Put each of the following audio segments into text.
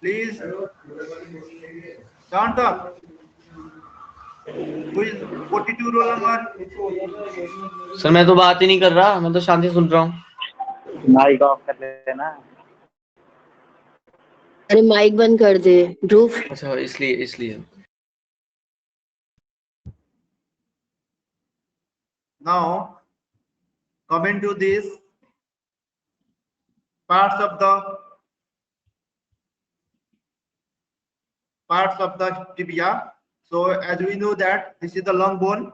Please count up. Who is 42 roll number? Sir मैं तो बात ही नहीं कर रहा, मैं तो शांति सुन रहा हूँ। माइक ऑफ कर लेना। अरे माइक बंद कर दे ध्रुव। अच्छा इसलिए Now coming to this parts of the tibia. So as we know that this is the long bone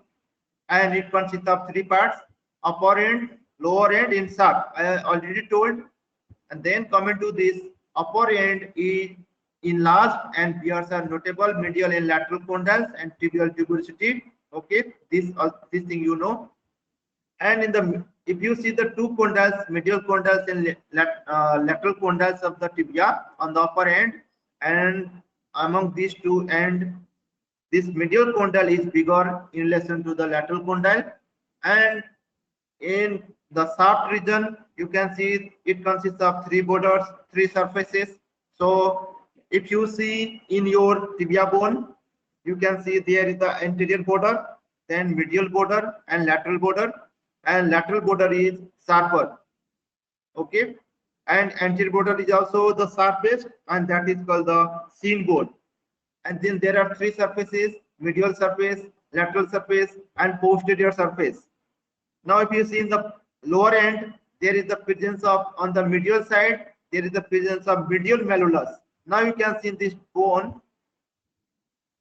and it consists of three parts: upper end, lower end, inside. I already told. And then coming to this upper end is enlarged and bears are notable medial and lateral condyles and tibial tuberosity. Okay, this thing you know. And in the if you see the two condyles, medial condyles and lateral condyles of the tibia on the upper end, and among these two end, this medial condyle is bigger in relation to the lateral condyle, and in the shaft region you can see it consists of three borders, three surfaces. So if you see in your tibia bone, you can see there is the anterior border, then medial border and lateral border, and lateral border is sharper. Okay, and anterior border is also the sharpest, and that is called the shin bone. And then there are three surfaces: medial surface, lateral surface, and posterior surface. Now if you see in the lower end, there is the presence of, on the medial side, there is the presence of medial malleolus. Now you can see this bone.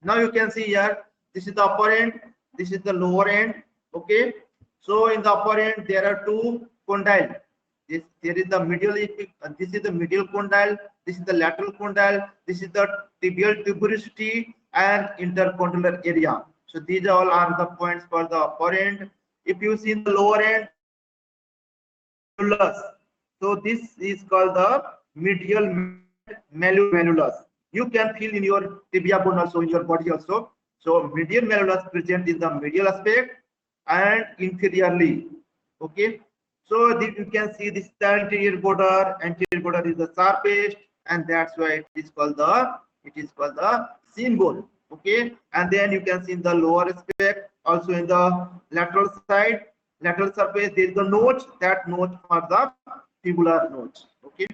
Now you can see here, this is the upper end, this is the lower end. Okay, so in the upper end there are two condyle. There is the medial, this is the medial condyle, this is the lateral condyle, this is the tibial tuberosity and intercondylar area. So these all are the points for the upper end. If you see in the lower end, so this is called the medial malleolus. You can feel in your tibia bone also, in your body also. So medial malleolus present in the medial aspect and inferiorly. Okay, so you can see this anterior border. Anterior border is the sharpest, and that's why it is called the shin bone. Okay, and then you can see in the lower aspect, also in the lateral side, lateral surface, there is the notch. That notch for the tubular notch. Okay,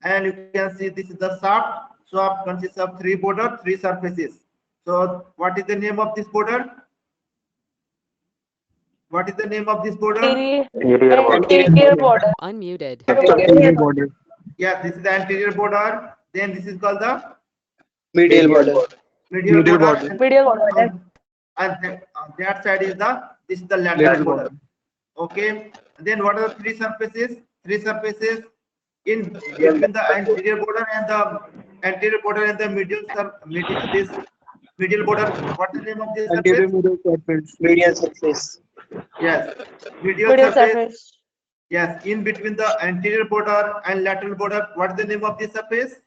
and you can see this is the shaft. Shaft consists of three border, three surfaces. So what is the name of this border? What is the name of this border? Anterior border. Unmuted. Anterior border. Yeah, this is the anterior border. Then this is called the Medial border. medial border. Medial border. And that side is this is the lateral border. Okay. And then what are the three surfaces? Three surfaces in between the anterior border and the medial border. What is the name of this surface? Medial surface. Yes, medial Medial surface. surface. Yes, in between the anterior border and lateral border. What is the name of this surface?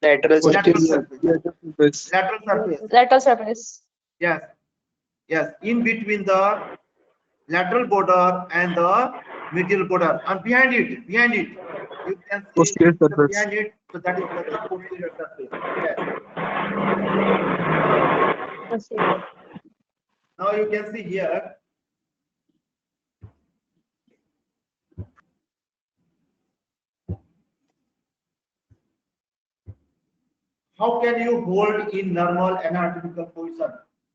Lateral Lateral surface. surface. Lateral surface. Lateral surface. Yes, yes, in between the lateral border and the medial border, and behind it, you can see Posterior surface. behind it. So that is called the posterior surface. Yes. Now you can see here. How can you hold in normal anatomical position?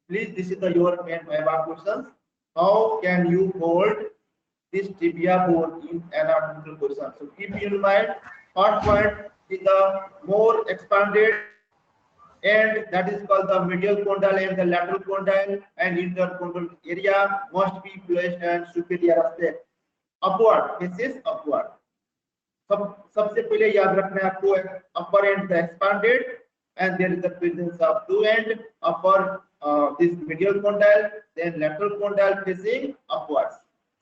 Please, this is the your and my questions. How can you hold this tibia bone in anatomical position? So keep in mind, first point is the more expanded end, that is called the medial condyle, and the lateral condyle and intercondylar area must be placed and superior aspect upward, faces upward. सबसे पहले याद रखना है आपको, upper end the expanded and there is the presence of two end, upper this medial condyle, then lateral condyle facing upwards.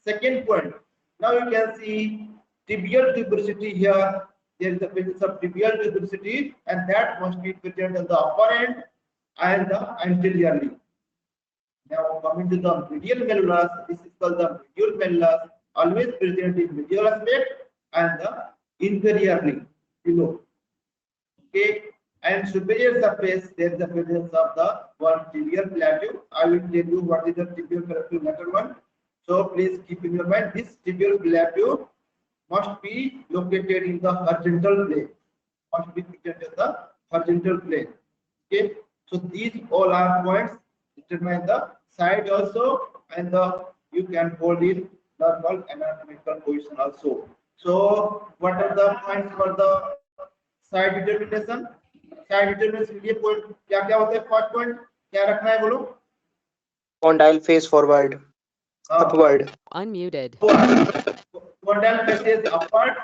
Second point, now you can see tibial tuberosity here. There is the presence of tibial tuberosity, and that must be present on the upper end and the anteriorly. Now coming to the medial malleolus, this is called the medial malleolus, always present in medial aspect and the inferiorly below. Okay, and superior surface, there is the presence of the one tibial plateau. I will tell you what is the tibial plateau later one. So please keep in your mind, this tibial plateau must be located in the horizontal plane. Must be situated in the horizontal plane. Okay, so these all are points determine the side also, and the you can hold in normal anatomical position also. So what are the points for the side determination? Side determination के लिए point क्या क्या होता है? First point क्या रखना है बोलो? Condyle face forward, upward. Unmuted. Condyle faces upward,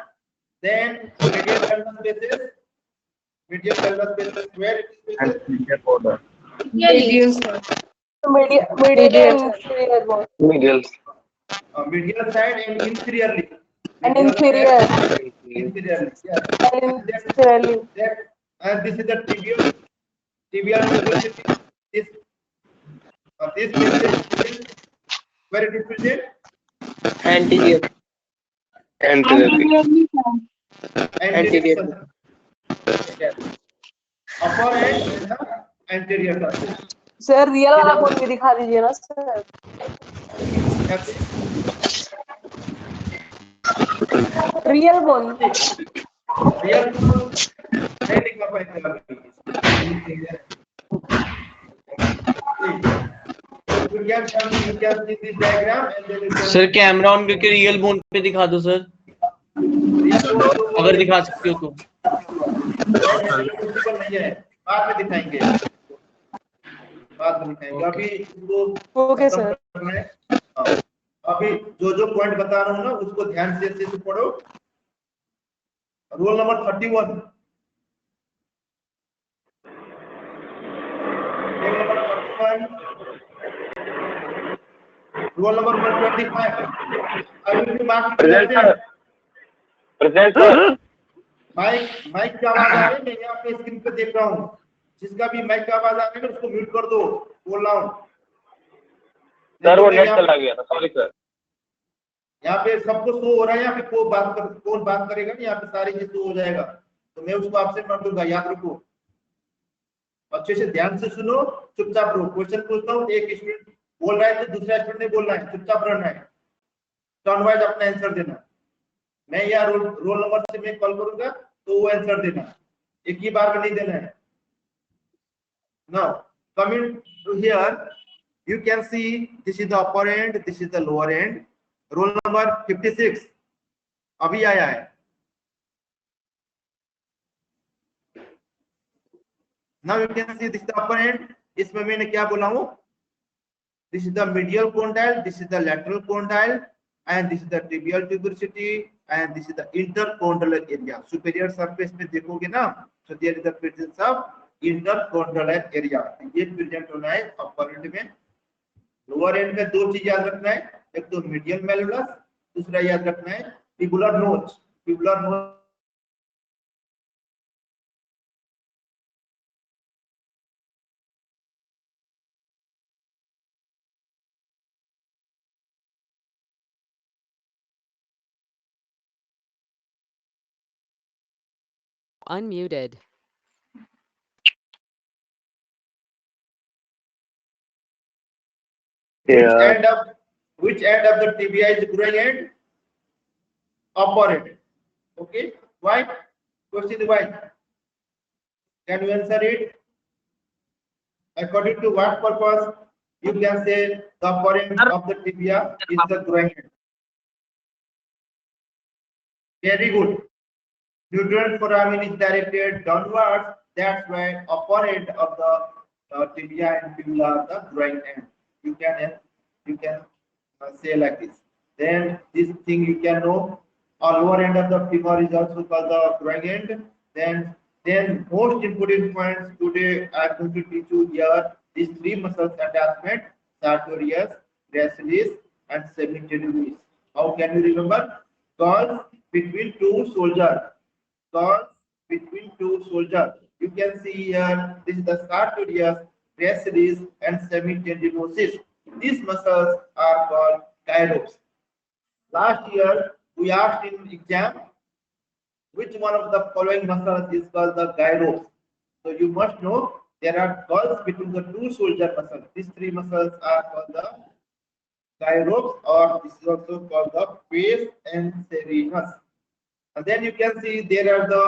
then medial pelvis faces. Medial pelvis faces where it is faces? Medial border. Medial. Medial and inferior both. Medial. Medial side and inferiorly. And Medial inferior. side, inferiorly. Yes. And inferiorly. And this is the tibial tuberosity. This is where it is present. Anterior. Anteriorly. Anterior. Yes. Upper end and the anterior surface. Sir real वाला bone भी दिखा दीजिए ना sir. Real bone. Real नहीं दिखा पाएंगे. You can see this diagram and then you can sir camera on करके real bone पे दिखा दो सर, अगर दिखा सकते हो तो. नहीं है, बाद में दिखाएंगे. अभी इसको ओके सर. अभी जो पॉइंट बता रहा हूँ ना उसको ध्यान से अच्छे से पढ़ो. Roll number 31. Roll number 31. Roll number 125. अभी मार्क Present sir. माइक की आवाज आ रही है? मैं यहाँ पे स्क्रीन पे देख रहा हूँ. जिसका भी माइक का आवाज आ रहा है उसको म्यूट कर दो. बोल रहा हूँ सर वो नेट चला गया था, सॉरी सर. यहाँ पे सबको शो हो रहा है. यहाँ पे कौन बात करेगा यहाँ पे सारी चीज शो हो जाएगा. तो मैं उसको आपसे कर दूंगा. याद रखो, अच्छे से ध्यान से सुनो, चुपचाप रहो. क्वेश्चन पूछता हूँ, एक स्टूडेंट बोल रहा है तो दूसरा स्टूडेंट नहीं बोलना है, चुपचाप रहना है. टर्न वाइज अपना आंसर देना. मैं या रोल नंबर से मैं कॉल करूंगा तो वो आंसर देना, एक ही बार में नहीं देना है. Now coming to here, you can see this is the upper end, this is the lower end. Roll number 56 अभी आया है. Now you can see this is the upper end. इसमें मैंने क्या बोला हूँ? This is the medial condyle, this is the lateral condyle, and this is the tibial tuberosity, and this is the intercondylar area. Superior surface में देखोगे ना, so there is the presence of intercondylar area. ये present होना है अपर and में. Lower and में दो चीज याद रखना है, एक तो मीडियल मैलुलस, दूसरा याद रखना है ट्यूबुलर नोच. ट्यूबुलर नोच Unmuted. Yeah. which end of the tibia is growing end? Upper end. Okay, why? Question why? Can you answer it? According to what purpose? You can say the upper end of the tibia is the growing end. Very good. Nutrient foramen is directed downwards. That's why upper end of the tibia and fibula are the growing end. You can say like this. Then this thing you can know. Lower end of the femur is also called the growing end. Then most important points today I am going to teach you here. These three muscles attachment: sartorius, gracilis, and semicellulus. How can you remember? Cause between two soldiers. Cause between two soldiers. You can see here. This is the sartorius, gracilis, and semitendinosus. these muscles are called gyropes. Last year we asked in exam which one of the following muscles is called the gyropes. So you must know there are curls between the two shoulder muscles. These three muscles are called the gyropes, or this is also called the pes and serenus. And then you can see there are the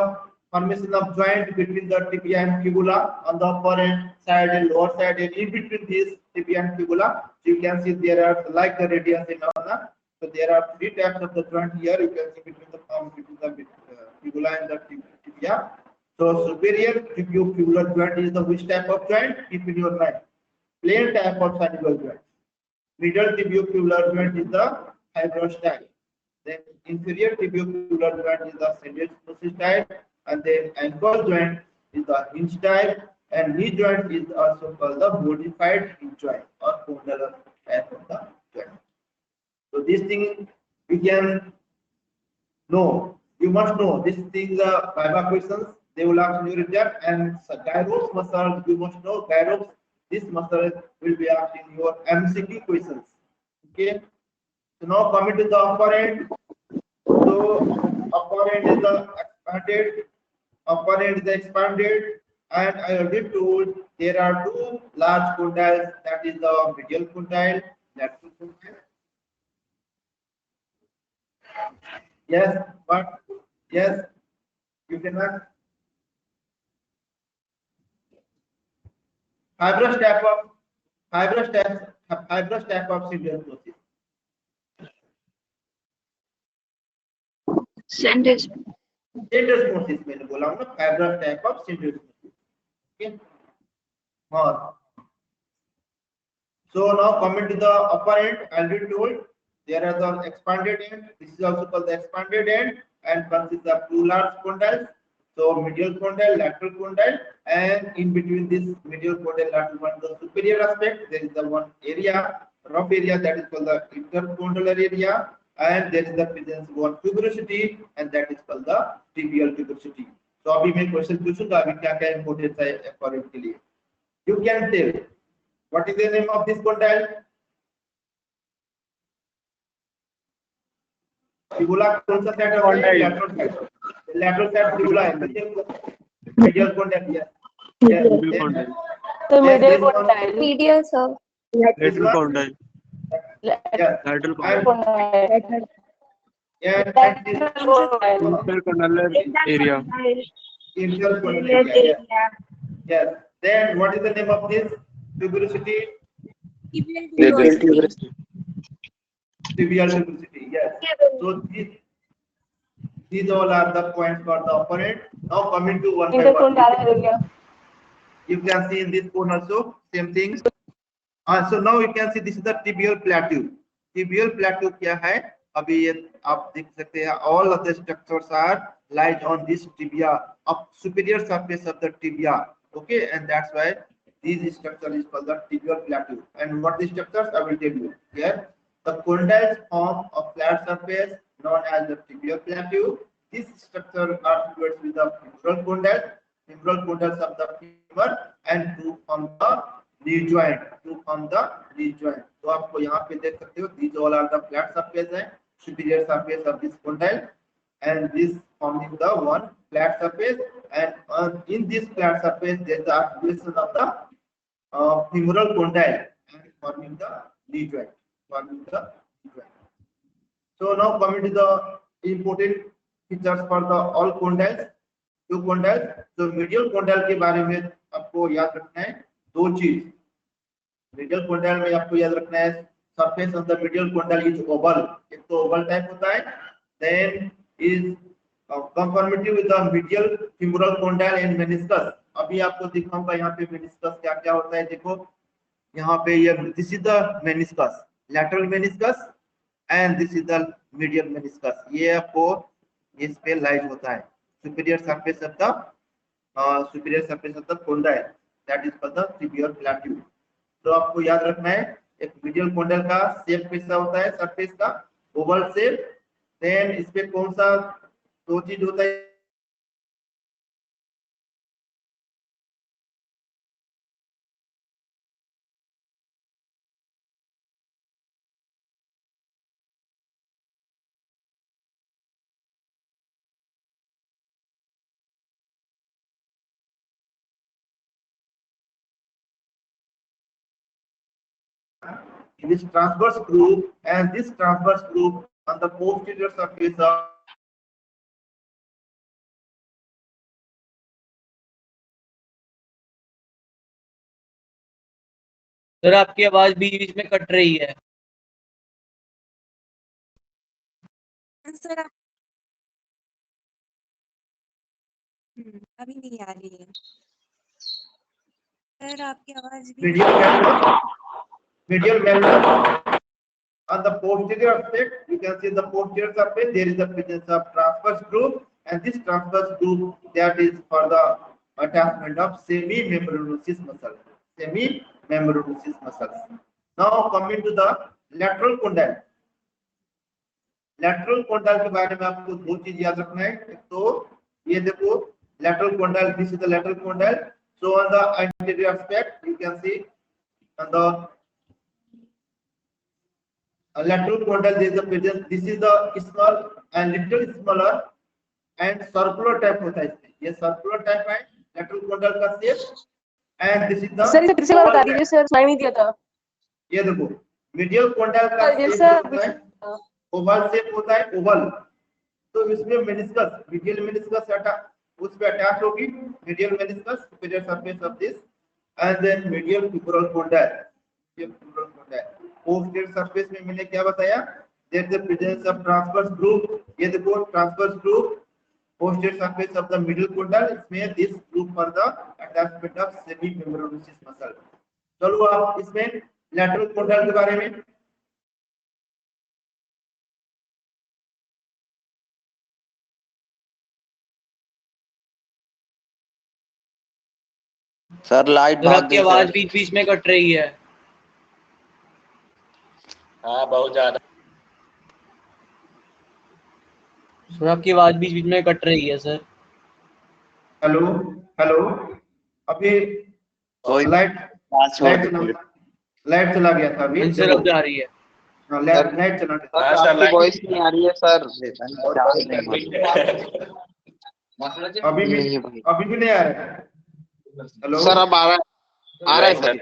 formation of joint between the tibia and fibula on the upper end side and lower side, and in between these tibia and fibula, you can see there are like the radius in Anna. So there are three types of the joint here. You can see between the fibula and the tibia. So superior tibiofibular joint is the which type of joint? Keep in your mind. Plain type of synovial joint. Middle tibiofibular joint is the fibrous type. Then inferior tibiofibular joint is the syndesmosis type, and then ankle joint is the hinge type, and knee joint is also called the modified hinge joint or condylar type of the joint. So this thing we can know. You must know this thing. The Viva questions they will ask in your exam, and gyropes muscle you must know gyropes. This muscle will be asked in your MCQ questions. Okay. So now coming to the upper end. So upper end is the expanded. Upper end is the expanded, and I already told there are two large condyles. That is the medial condyle, lateral condyle. Yes, but yes, you can ask. Fibrous type of syndesmosis. Syndesmosis मैंने बोला हूँ ना, fibrous type of syndesmosis. Okay. हाँ. So now coming to the upper end, I already told there are the expanded end. This is also called the expanded end, and consists of two large condyles. So medial condyle, lateral condyle, and in between this medial condyle, lateral one, the superior aspect, there is the one area, rough area, that is called the intercondylar area, and there is the presence of one tuberosity, and that is called the tibial tuberosity. So अभी मैं question पूछूंगा अभी क्या क्या important है according के लिए. You can tell what is the name of this condyle? Fibula कौन सा साइड है? Lateral side. Lateral side fibula है. Medial condyle. Yes. Yes. The Yes, medial this one. condyle. Medial, sir. Lateral condyle. Yeah. Lateral Condyle. Yeah. And this intercondylar area. intercondylar area. Yes. Then what is the name of this tuberosity? Tibial tuberosity. Tibial tuberosity. Yes. So these all are the points for the upper end. Now coming to one by one. Intercondylar area. You can see in this cone also same thing. So now you can see this is the tibial plateau. Tibial plateau क्या है? अभी ये आप देख सकते हैं. All of the structures are lies on this tibia, of superior surface of the tibia. Okay, and that's why this structure is called the tibial plateau. And what the structures I will tell you here. The condyles form a flat surface known as the tibial plateau. This structure articulates with the femoral condyles of the femur and to form the knee joint. तो आपको यहाँ पे देख सकते हो these all are the flat surface है, superior surface of this condyle, and this forming the one flat surface, and in this flat surface there is the articulation of the femoral condyle and forming the knee joint. So now coming to the important features for the all condyles. Two condyles. So medial condyle के बारे में आपको याद रखना है दो चीज. Medial condyle में आपको याद रखना है surface of the medial condyle is oval. एक तो oval type होता है. Then is conformity with the medial femoral condyle and meniscus. अभी आपको दिखाऊंगा यहाँ पे meniscus क्या क्या होता है. देखो यहाँ पे ये this is the meniscus, lateral meniscus, and this is the medial meniscus. ये आपको इस पे लाइज होता है. Superior surface of the condyle, that is called the tibial plateau. तो आपको याद रखना है एक medial condyle का शेप कैसा होता है, सरफेस का ओवल शेप. देन इस पे कौन सा दो चीज होता है this transverse groove, and this transverse groove on the posterior surface of sir आपकी आवाज बीच बीच में कट रही है। सर आप अभी नहीं आ रही है सर, आपकी आवाज भी medial malleus on the posterior aspect. You can see the posterior surface. There is a presence of transverse groove, and this transverse groove that is for the attachment of semimembranosus muscle. Semimembranosus muscles. Now coming to the lateral condyle. lateral condyle के बारे में आपको दो चीज याद रखना है। तो ये देखो lateral condyle, this is the lateral condyle. So on the anterior aspect you can see on the lateral condyle there is a presence. This is the small and little smaller and circular type होता है इसमें। ये circular type है lateral condyle का shape, and this is the sir इसे फिर से बता दीजिए सर, सुनाई नहीं दिया था। ये देखो medial condyle का shape होता है ओवल शेप होता है, ओवल। तो इसमें मेनिस्कस, मीडियल मेनिस्कस उस पे अटैच होगी, medial meniscus superior surface of this, and then medial fibular condyle. ये फिब्रोल कोंडाइल पोस्टीरियर सरफेस में मैंने क्या बताया, there is the presence of transverse groove. ये देखो transverse groove posterior surface of the middle condyle, इसमें this groove for the attachment of semimembranosus muscle. चलो आप इसमें लैटरल कोंडाइल के बारे में सर लाइट सर आपकी आवाज बीच बीच में कट रही है। हाँ बहुत ज्यादा। सर आपकी आवाज बीच बीच में कट रही है सर। हेलो हेलो, अभी लाइट चला गया था अभी, सर अब जा रही है। लाइट चला गया। आपकी वॉइस नहीं आ रही है सर। अभी भी नहीं आ रहा है। हेलो सर अब आ रहा है सर।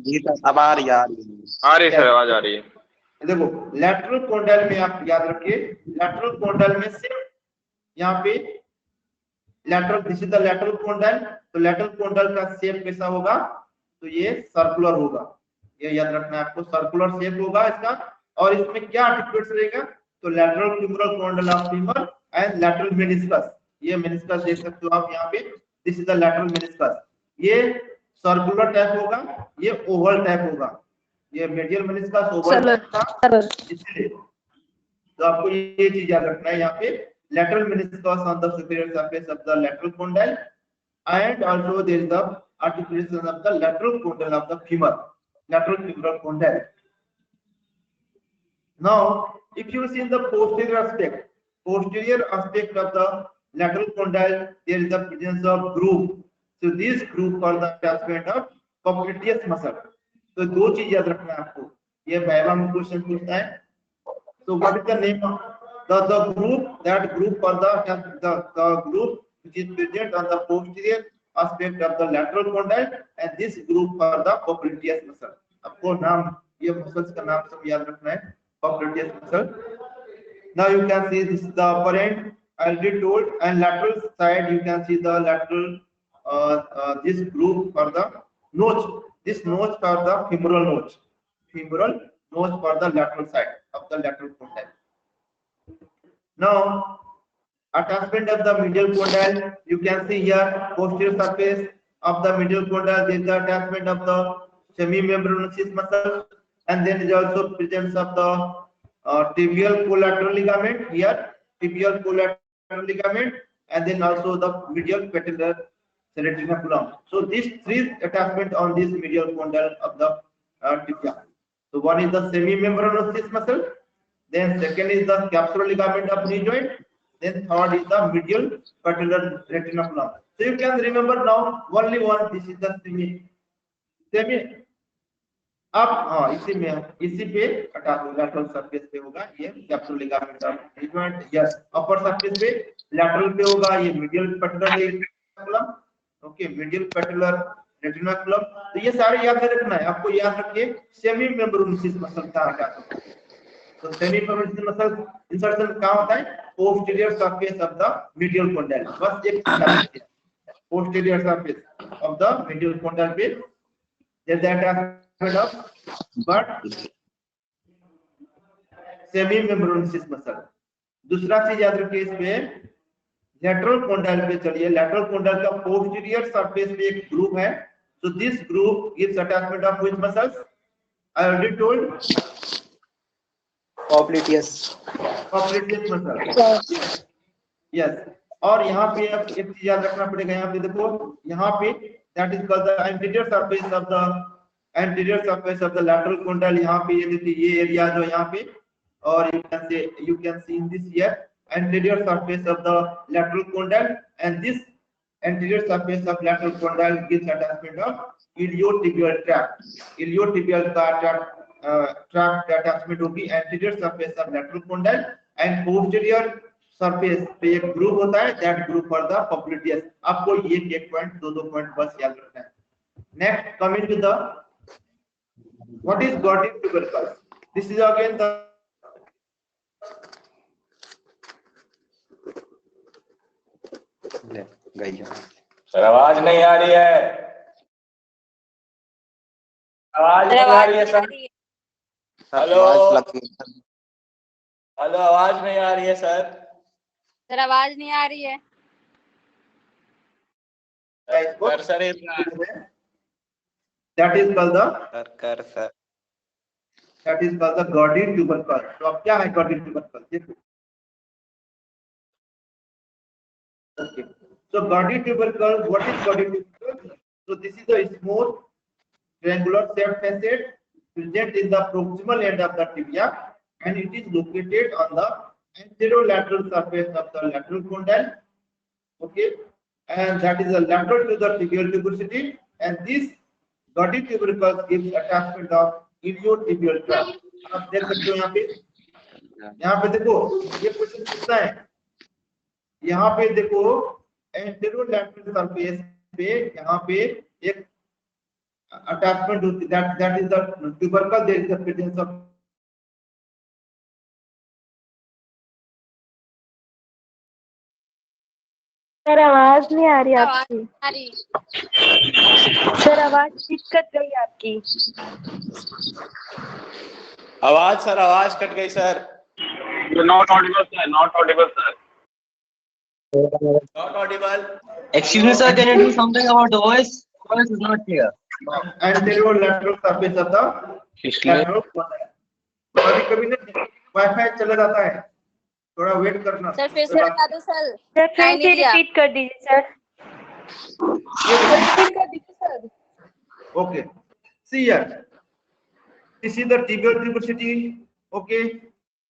जी सर अब आ रही है सर, आवाज आ रही है। देखो लैटरल कोंडाइल में आप याद रखिए, लैटरल कोंडाइल में सिर्फ यहाँ पे lateral, this is the lateral condyle. तो लैटरल कोंडाइल का शेप कैसा होगा, तो ये सर्कुलर होगा, ये याद रखना है आपको, सर्कुलर शेप होगा इसका। और इसमें क्या आर्टिकुलेट्स रहेगा, तो lateral femoral condyle of femur and lateral meniscus. ये मेनिस्कस देख सकते हो आप यहाँ पे, this is the lateral meniscus. ये सर्कुलर टाइप होगा, ये ओवल टाइप होगा। ये मीडियल मेनिस्कस ओवल था इसलिए। तो आपको ये चीज याद रखना है यहाँ पे, lateral meniscus on the superior surface of the lateral condyle, and also there is the articulation of the lateral condyle of the femur, lateral femoral condyle. Now if you see the posterior aspect of the lateral condyle, there is the presence of groove. So this groove for the attachment of popliteus muscle. तो दो चीज याद रखना है आपको, ये viva में question पूछता है। So what is the name of the groove, that groove for the groove which is present on the posterior aspect of the lateral condyle, and this groove for the popliteus muscle. आपको नाम, ये muscles का नाम सब याद रखना है, popliteus muscle. Now you can see this is the upper end, I already told, and lateral side you can see the lateral this groove for the notch, this notch for the femoral notch for the lateral side of the lateral condyle. Now attachment of the medial condyle, you can see here posterior surface of the medial condyle, there is the attachment of the semimembranosus muscle, and then is also presence of the tibial collateral ligament here, tibial collateral ligament, and then also the medial patellar retinaculum. So these three attachment on this medial condyle of the tibia. So one is the semimembranosus muscle, then second is the capsular ligament of knee joint, then third is the medial patellar retinaculum. So you can remember now only one, this is the semi अब हाँ इसी पे lateral surface पे होगा ये capsular ligament of knee joint, yes upper surface पे lateral पे होगा ये medial patellar retinaculum, okay medial patellar रेटिनोकुलम। तो ये सारे याद रखना है आपको, याद रखिए सेमी मेम्ब्रेनस मसल क्या है। तो सेमी मेम्ब्रेनस मसल इंसर्शन कहाँ होता है? Posterior surface of the medial condyle. बस एक posterior surface of the medial condyle पे is the attachment of but semi membranes muscle. दूसरा चीज याद रखिए इसमें लैटरल कंडाइल पे चलिए। लैटरल कंडाइल का पोस्टीरियर सरफेस पे एक ग्रुप है। So this group gives attachment of which muscles? I already told. Popliteus. Popliteus muscle. Yes. और यहाँ पे अब एक चीज याद रखना पड़ेगा, यहाँ पे देखो, यहाँ पे that is called the anterior surface of the lateral condyle। यहाँ पे ये देखिए ये एरिया जो यहाँ पे, और you can see in this here anterior surface of the lateral condyle, and this anterior surface of lateral condyle gives attachment of iliotibial tract। iliotibial का tract attachment होगी anterior surface of lateral condyle, and posterior surface पे एक group होता है, that group for the popliteus। आपको ये एक point दो पॉइंट बस याद रखना है। Next coming to the what is Gordon tubercle? This is again the sir आवाज नहीं आ रही है, आवाज नहीं आ रही है सर। हेलो हेलो, आवाज नहीं आ रही है सर। सर आवाज नहीं आ रही है sir that is called the sir that is called the Gordon tubercle। तो अब क्या है Gordon tubercle? देखो, okay, so Gordon tubercle, what is Gordon tubercle? So this is a smooth triangular shaped facet present in the proximal end of the tibia, and it is located on the anterolateral surface of the lateral condyle, okay, and that is a lateral to the tibial tuberosity, and this Gordon tubercle gives attachment of iliotibial tract। आप देख सकते हो यहाँ पे देखो ये question पूछता है, यहाँ पे देखो एंटेरोलैटरल सरफेस पे यहाँ पे एक अटैचमेंट होती है, that is the tubercle, there is the presence of sir आवाज नहीं आ रही आपकी। आ रही सर आवाज दिक्कत गई आपकी। आवाज कट गई sir. Not audible sir, not audible sir, not Audible. Excuse me, sir. Can you do something about the voice? Voice is not clear. anterolateral surface of the lateral condyle। कभी ना wifi चला जाता है, थोड़ा wait करना। Sir फिर से बता दो सर। सर फिर से रिपीट कर दीजिए सर। रिपीट कर दीजिए sir. Okay, see here, this is the tibial tuberosity, okay,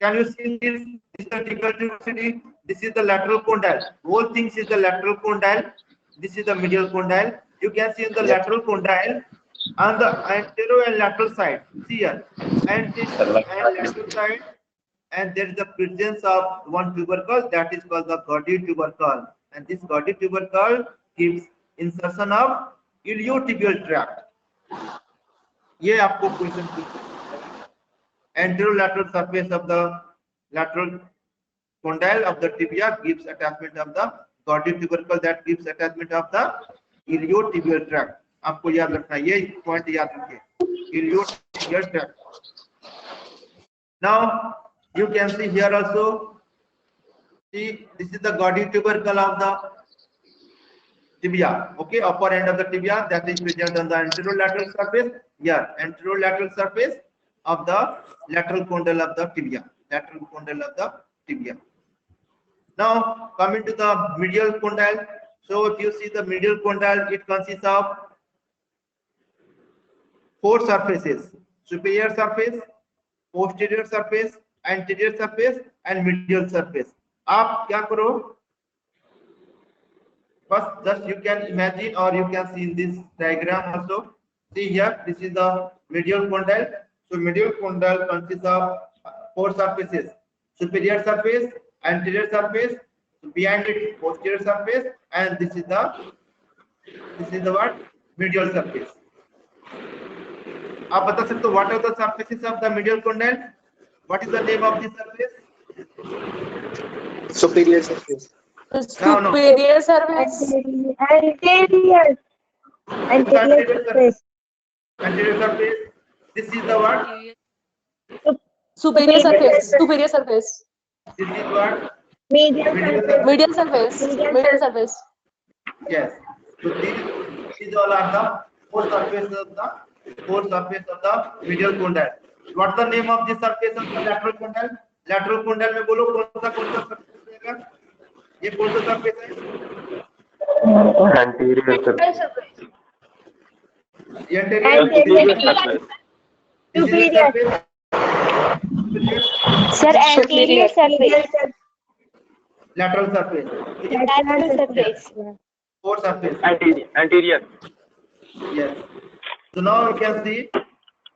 can you see this? This is the tibial tuberosity, this is the lateral condyle, whole thing is the lateral condyle, this is the medial condyle। You can see in the lateral condyle on the antero and lateral side, see here, and this and lateral side, and there is the presence of one tubercle, that is called the Gordon tubercle, and this Gordon tubercle gives insertion of iliotibial tract। ये आपको question anterolateral surface of the lateral condyle of the tibia gives attachment of the Gordon tubercle, that gives attachment of the iliotibial tract। आपको याद रखना, ये point याद रखिए, iliotibial tract। Now you can see here also, see this is the Gordon tubercle of the tibia, okay, upper end of the tibia, that is present on the anterolateral surface, here anterolateral surface of the lateral condyle of the tibia, lateral condyle of the tibia। Now coming to the medial condyle, so if you see the medial condyle, it consists of 4 surfaces: superior surface, posterior surface, anterior surface and medial surface। आप क्या करो, first just you can imagine or you can see in this diagram also, see here, this is the medial condyle। So medial condyle consists of 4 surfaces: superior surface, anterior surface, behind it posterior surface, and this is the what, medial surface. आप बता सकते हो what are the surfaces of the medial condyle? What is the name of this surface? superior surface. No, no. Superior surface. Anterior. Anterior surface. Anterior surface. This is the what? Superior surface. Superior surface. This is what? Medial Medial surface. Medial surface. Medial surface. Yes. So these all are the four surfaces of the medial condyle. What's the name of this surface of the lateral condyle? Lateral condyle में बोलो कौन सा surface रहेगा? ये कौन सा surface है? Anterior surface. ये anterior surface. superior. Sir, anterior surface. Lateral surface. Lateral surface. Four surface. Anterior. Yes. So now you can see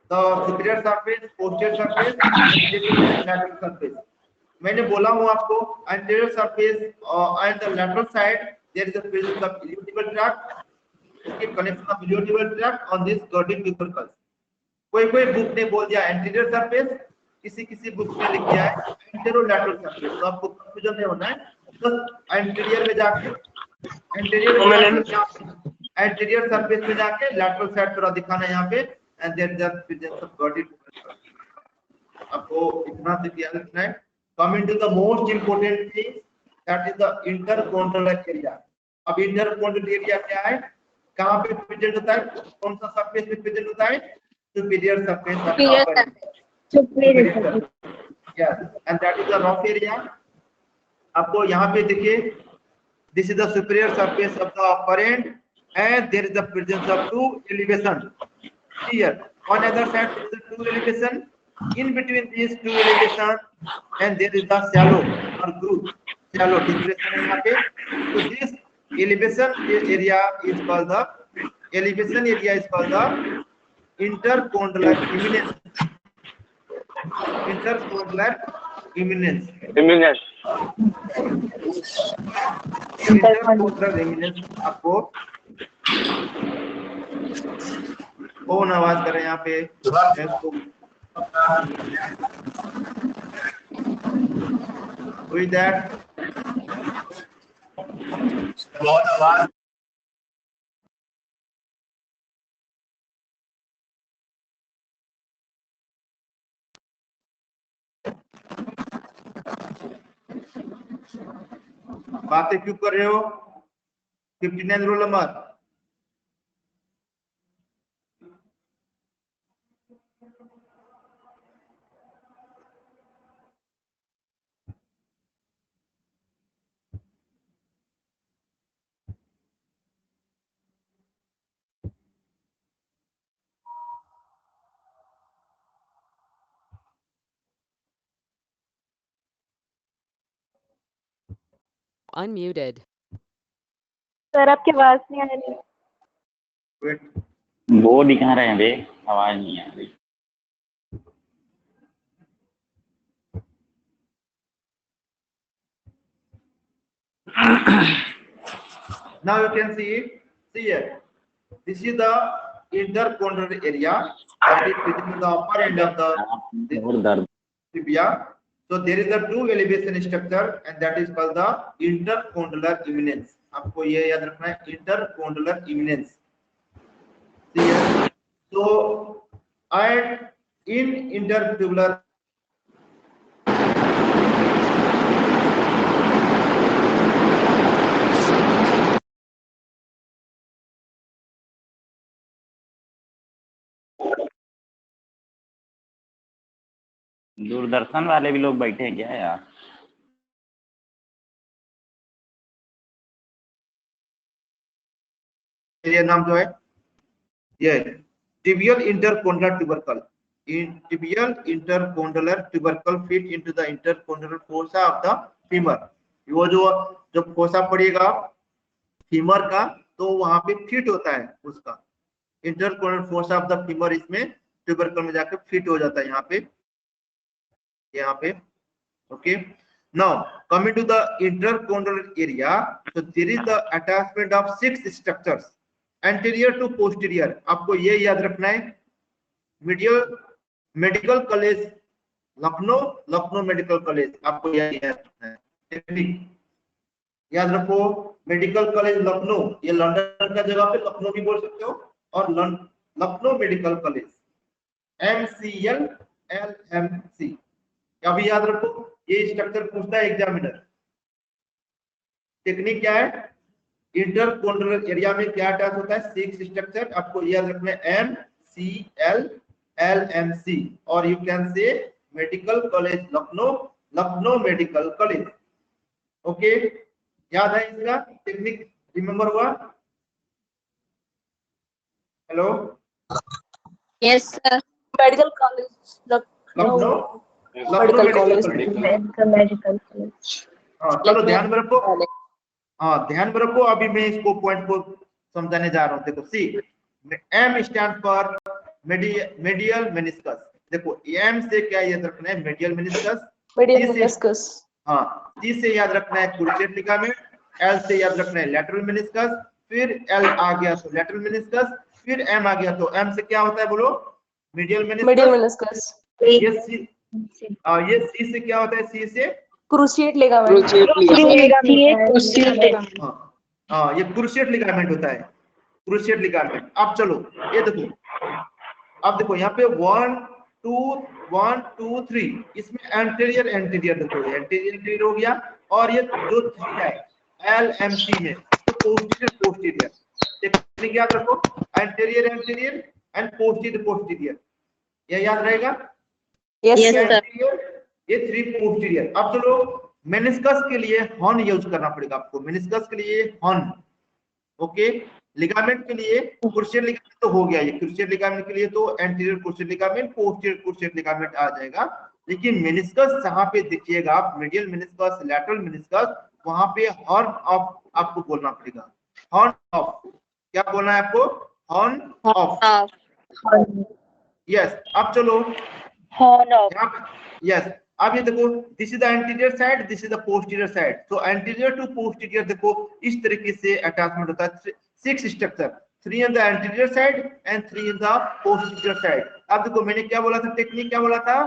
the superior surface, posterior surface, lateral surface. मैंने बोला हूँ आपको anterior surface and the lateral side there is a presence of iliotibial tract. Okay, connection of iliotibial tract on this girding tubercles. कोई book ने बोल दिया anterior surface, किसी book में लिख दिया है anterolateral surface. तो आपको कंफ्यूजन नहीं होना है. बस anterior में जाके anterior surface में जाके lateral side थोड़ा दिखाना है यहाँ पे and then the presence of girding tubercles. आपको इतना से याद रखना है. Coming to the most important thing, that is the intercondylar area. अब intercondylar area क्या है? कहाँ पे प्रेजेंट होता है? कौन सा सरफेस पे प्रेजेंट होता है? Superior surface of the upper end. Superior surface. Yes, and that is the rough area. आपको यहाँ पे देखिए, this is the superior surface of the upper end, and there is the presence of two elevation. Here, on other side, there is the two elevation. In between these two elevations, and there is the shallow or groove, shallow depression है यहाँ पे. So this elevation area is called the intercondylar eminence. Intercondylar eminence. Intercondylar eminence आपको कौन आवाज कर रहे हैं यहाँ पे? Who is that? बहुत आवाज. बातें क्यों कर रहे हो? 59 रोल नंबर. Unmuted. सर आपकी आवाज नहीं आ रही. Wait. वो दिखा रहे हैं बे, आवाज नहीं आ रही. Now you can see here. This is the intercondylar area that is within the upper end of the tibia. So there is a two elevation structure, and that is called the intercondylar eminence. आपको ये याद रखना है, intercondylar eminence. Here. So and in intertubular Doordarshan वाले भी लोग बैठे हैं क्या यार? ये नाम जो है ये tibial intercondylar tubercle. In tibial intercondylar tubercle fit into the intercondylar fossa of the femur. वो जो फोसा पड़ेगा फीमर का तो वहां पे फिट होता है उसका. इंटरकोंडल फोसा ऑफ द फीमर इसमें ट्यूबरकल में जाकर फिट हो जाता है यहाँ पे. Okay. Now coming to the intercondylar area, so there is the attachment of 6 structures. Anterior to posterior, आपको ये याद रखना है। Medical college Lucknow, Lucknow medical college, आपको याद रखना है। याद रखो, मेडिकल कॉलेज लखनऊ, ये लंदन का जगह पे लखनऊ भी बोल सकते हो, और Lucknow medical college MCL LMC, अभी याद रखो। ये स्ट्रक्चर पूछता है एग्जामिनर। टेक्निक क्या है, इंटरकोंड्रल एरिया में क्या अटैच होता है, 6 स्ट्रक्चर, आपको याद रखना है MCL LMC, और you can say medical college Lucknow, Lucknow medical college. Okay, याद है इसका टेक्निक, रिमेम्बर हुआ? Hello, yes sir. Medical college Lucknow medical college medical college. हाँ चलो ध्यान में रखो, हाँ ध्यान में रखो। अभी मैं इसको पॉइंट को समझाने जा रहा हूँ। देखो सी, M stand for medial meniscus. देखो M से क्या याद रखना है, मेडियल मेनिस्कस। Medial meniscus. हाँ, C से याद रखना है क्रूशिएट लिगामेंट, L से याद रखना है लैटरल मेनिस्कस, फिर L आ गया तो लैटरल मेनिस्कस, फिर M आ गया तो M से क्या होता है बोलो, मीडियल मेनिस्कस। ये C से क्या होता है, C से क्रूशिएट लिगामेंट। हाँ ये क्रूशिएट लिगामेंट होता है, क्रूशिएट लिगामेंट। अब चलो ये देखो, अब देखो यहाँ पे 1 2 3, इसमें एंटीरियर देखो, एंटीरियर हो गया, और ये जो 3 है LMC में तो पोस्टीरियर। टेक्निक याद रखो, एंटीरियर एंड पोस्टीरियर, ये याद रहेगा। यस ये 3 पोस्टीरियर। अब चलो मेनिस्कस के लिए हॉर्न यूज करना पड़ेगा आपको, मेनिस्कस के लिए हॉर्न। ओके, लिगामेंट के लिए क्रूशिएट लिगामेंट तो हो गया, ये क्रूशिएट लिगामेंट के लिए तो anterior cruciate ligament, posterior cruciate ligament आ जाएगा। लेकिन मेनिस्कस जहां पे देखिएगा आप, मीडियल मेनिस्कस, लैटरल मेनिस्कस, वहां पे हॉर्न ऑफ आपको बोलना पड़ेगा, हॉर्न ऑफ। क्या बोलना है आपको, हॉर्न ऑफ। यस, अब चलो हॉर्न ऑफ। यस, अब ये देखो, this is the anterior side, this is the posterior side. तो एंटीरियर टू पोस्टीरियर देखो इस तरीके से अटैचमेंट होता है, 6 structure, 3 in the anterior side and 3 in the posterior side. अब देखो मैंने क्या बोला था, टेक्निक क्या बोला था,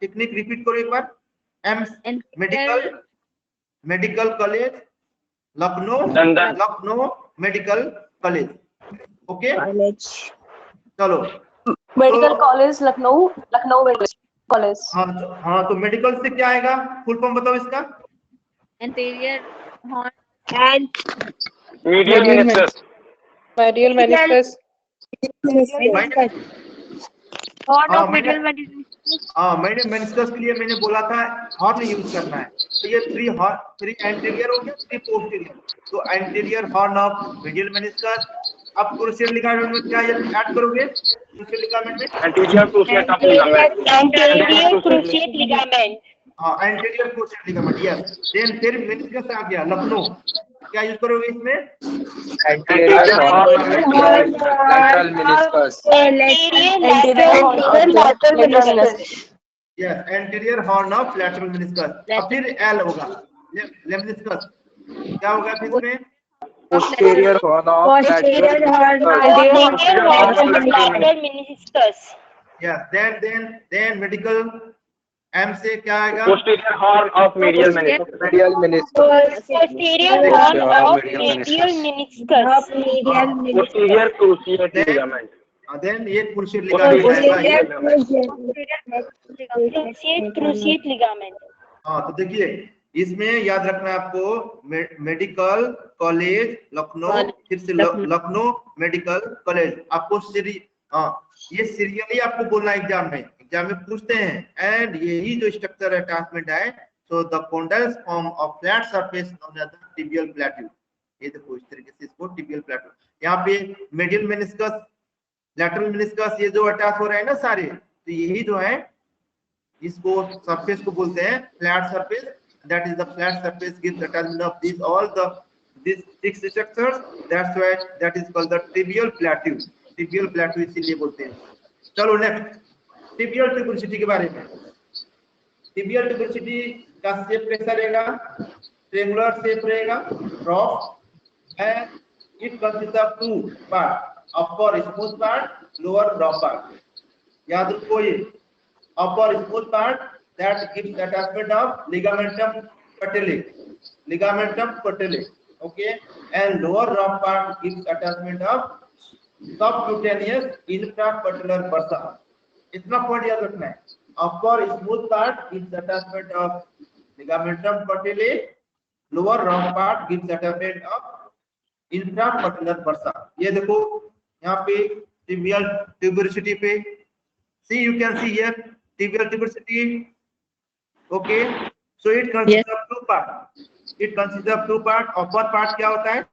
टेक्निक रिपीट करो एक बार। Medical college Lucknow, Lucknow medical college. Okay चलो, medical college Lucknow, Lucknow medical college. हाँ तो मेडिकल से क्या आएगा, फुल फॉर्म बताओ इसका। Interior horn and medial meniscus. Medial meniscus. Horn हाँ, ऑफ मीडियल मेनिस्कस। हाँ मैंने मेनिस्कस के लिए मैंने बोला था हॉर्न यूज करना है। तो ये 3 एंटीरियर हो गया, 3 पोस्टीरियर। तो anterior horn of medial meniscus. अब क्रूशिएट लिगामेंट में क्या ऐड करोगे, क्रूशिएट लिगामेंट में anterior cruciate ligament. Anterior cruciate ligament. हाँ anterior cruciate ligament, yes. Then फिर मेनिस्कस आ गया लखनऊ, क्या यूज करोगे इसमें, anterior lateral meniscus. Yes, anterior horn of lateral meniscus. अब फिर एल होगा, मेनिस्कस क्या होगा फिर इसमें, posterior horn of lateral meniscus. Yes. Then medical M से क्या आएगा, posterior horn of medial meniscus. Medial meniscus. Posterior horn of medial meniscus. Posterior cruciate ligament. Then ये क्रूशिएट लिगामेंट आएगा। Cruciate ligament. हाँ तो देखिए इसमें याद रखना है आपको, मेडिकल कॉलेज लखनऊ, फिर से लखनऊ मेडिकल कॉलेज। आपको ये सीरियली आपको बोलना एग्जाम में पूछते हैं। एंड यही जो स्ट्रक्चर अटैचमेंट है, so the condyles form of flat surface known as the tibial plateau. ये देखो इस तरीके से इसको टिबियल प्लेट्यू, यहाँ पे मीडियल मेनिस्कस, लैटरल मेनिस्कस, ये जो अटैच हो रहे हैं ना सारे, तो यही जो है इसको सरफेस को बोलते हैं flat surface. That is the flat surface gives attachment of this all these 6 structures, that's why that is called the tibial plateau। tibial plateau इसीलिए बोलते हैं। चलो नेक्स्ट, टिबियल ट्यूबरसिटी के बारे में। टिबियल ट्यूबरसिटी का शेप कैसा रहेगा, ट्रायंगुलर शेप रहेगा, रॉफ है। It consists of two parts, upper smooth part, lower rough part. याद रखो ये upper smooth part that gives attachment of ligamentum patellae, okay, and lower rough part gives attachment of subcutaneous infrapatellar bursa. इतना point याद रखना है. Upper smooth part gives attachment of ligamentum patellae, lower rough part gives attachment of infrapatellar bursa. ये देखो यहाँ पे tibial tuberosity पे, see you can see here tibial tuberosity. Okay, so it consists of two parts. It consists of two parts. Upper part क्या होता है?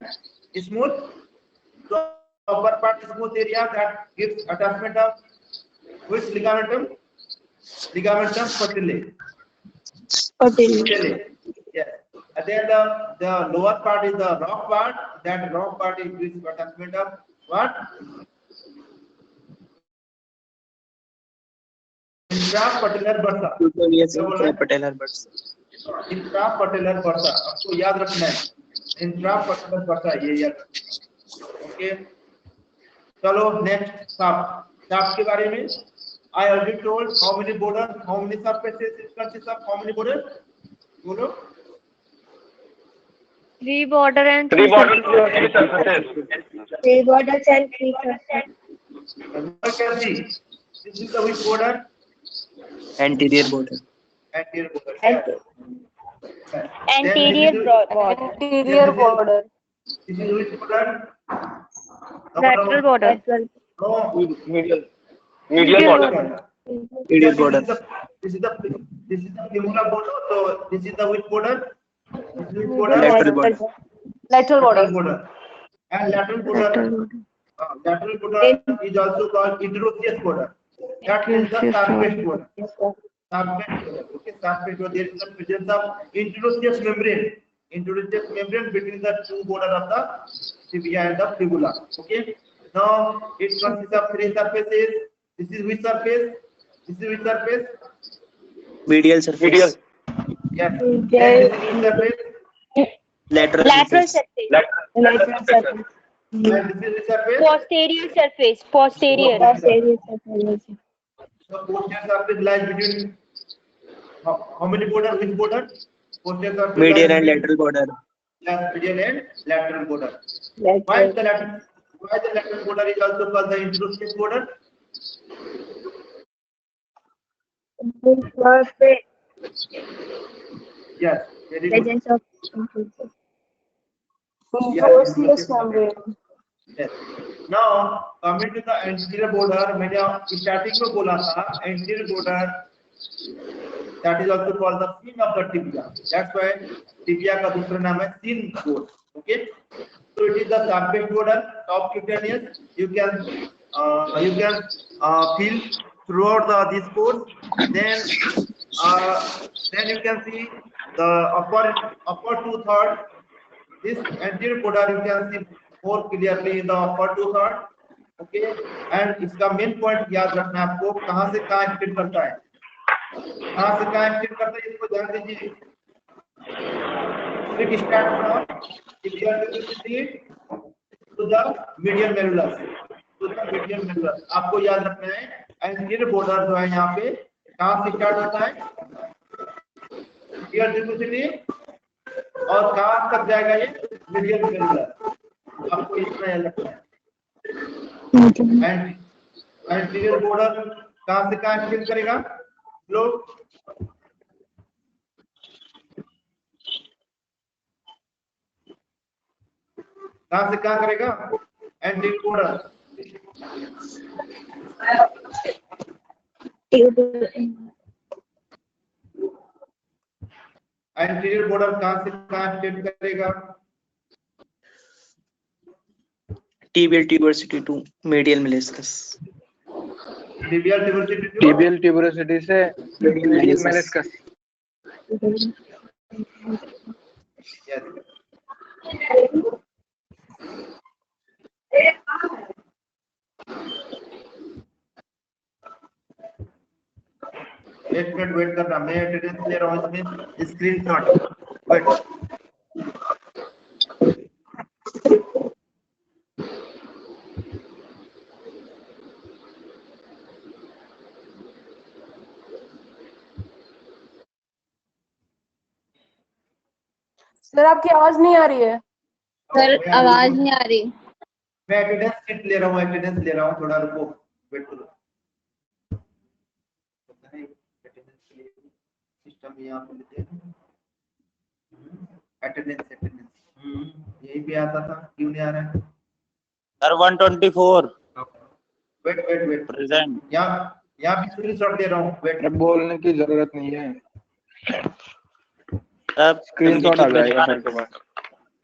Smooth. So upper part smooth area that gives attachment of which ligamentum? Ligamentum patellae. Yes. And then the lower part is the rough part. That rough part is gives attachment of what? Infrapatellar bursa. Infrapatellar bursa. Infrapatellar bursa आपको याद रखना है. इंट्रापटेलर bursa ये याद. Okay, चलो next shaft के बारे में. I already told how many borders, how many surfaces it consists of, how many borders? बोलो. 3 border and 3 borders, 3 surfaces. 3 borders and 3 surfaces. You can see this is the which border? Anterior border. Anterior border. anterior border. Interior border. This is which border? Lateral border. No, Medial border. Medial border. This is the femoral border. So this is the which border? This is which border? Lateral border. Lateral border. And lateral border is also called interosseous border. That is the surface border. Okay, surface border. There is the presence of interosseous membrane between the two borders of the tibia and the fibula. Okay. Now it consists of 3 surfaces. This is which surface? This is which surface? Medial surface. Medial. Yes. And this is which surface? Lateral surface. Lateral surface. And this is which surface? Posterior surface. Posterior. So posterior surface lies between how many border? Which border? Posterior surface. Medial and lateral border. Yes, medial and lateral border. Why the lateral border is also called the interosseous border? Yes, very good. Presence of Interosseous membrane. Yes. Now coming to the anterior border, मैंने starting में बोला था anterior border that is also called the fin of the tibia. That's why tibia का दूसरा नाम है fin bone. Okay. So it is the surface border, subcutaneous. You can feel throughout this pores. Then you can see the upper 2/3. This anterior border you can see more clearly in the upper 2/3. Okay, and इसका main point याद रखना है आपको कहाँ से कहाँ extend करता है. इसको ध्यान दीजिए. It starts from tibial tuberosity to the medial malleolus. आपको याद रखना है anterior border जो है यहाँ पे कहाँ से स्टार्ट होता है? tibial tuberosity और कहाँ तक जाएगा ये? medial malleolus. आपको इतना याद रखना है. anterior border कहाँ से कहाँ एक्सटेंड करेगा? लोग कहाँ से कहाँ करेगा? Anterior border. एंटीरियर border कहाँ से कहाँ एक्सटेंड करेगा? Tibial tuberosity to medial meniscus. tibial tuberosity to tibial tuberosity से medial meniscus. yes. एक मिनट वेट करना. मैं अटेंडेंस ले रहा हूँ इसमें स्क्रीनशॉट. वेट. सर आपकी आवाज नहीं आ रही है। सर आवाज नहीं आ रही। मैं अटेंडेंस शीट ले रहा हूँ, अटेंडेंस ले रहा हूँ, थोड़ा रुको, वेट करो। सिस्टम यहाँ पे लेते हैं अटेंडेंस यही भी आता था, क्यों नहीं आ रहा है? Sir 124 wait present. यहाँ भी स्क्रीनशॉट ले रहा हूँ, वेट। बोलने की जरूरत नहीं है, अब स्क्रीनशॉट आ जाएगा सर के पास।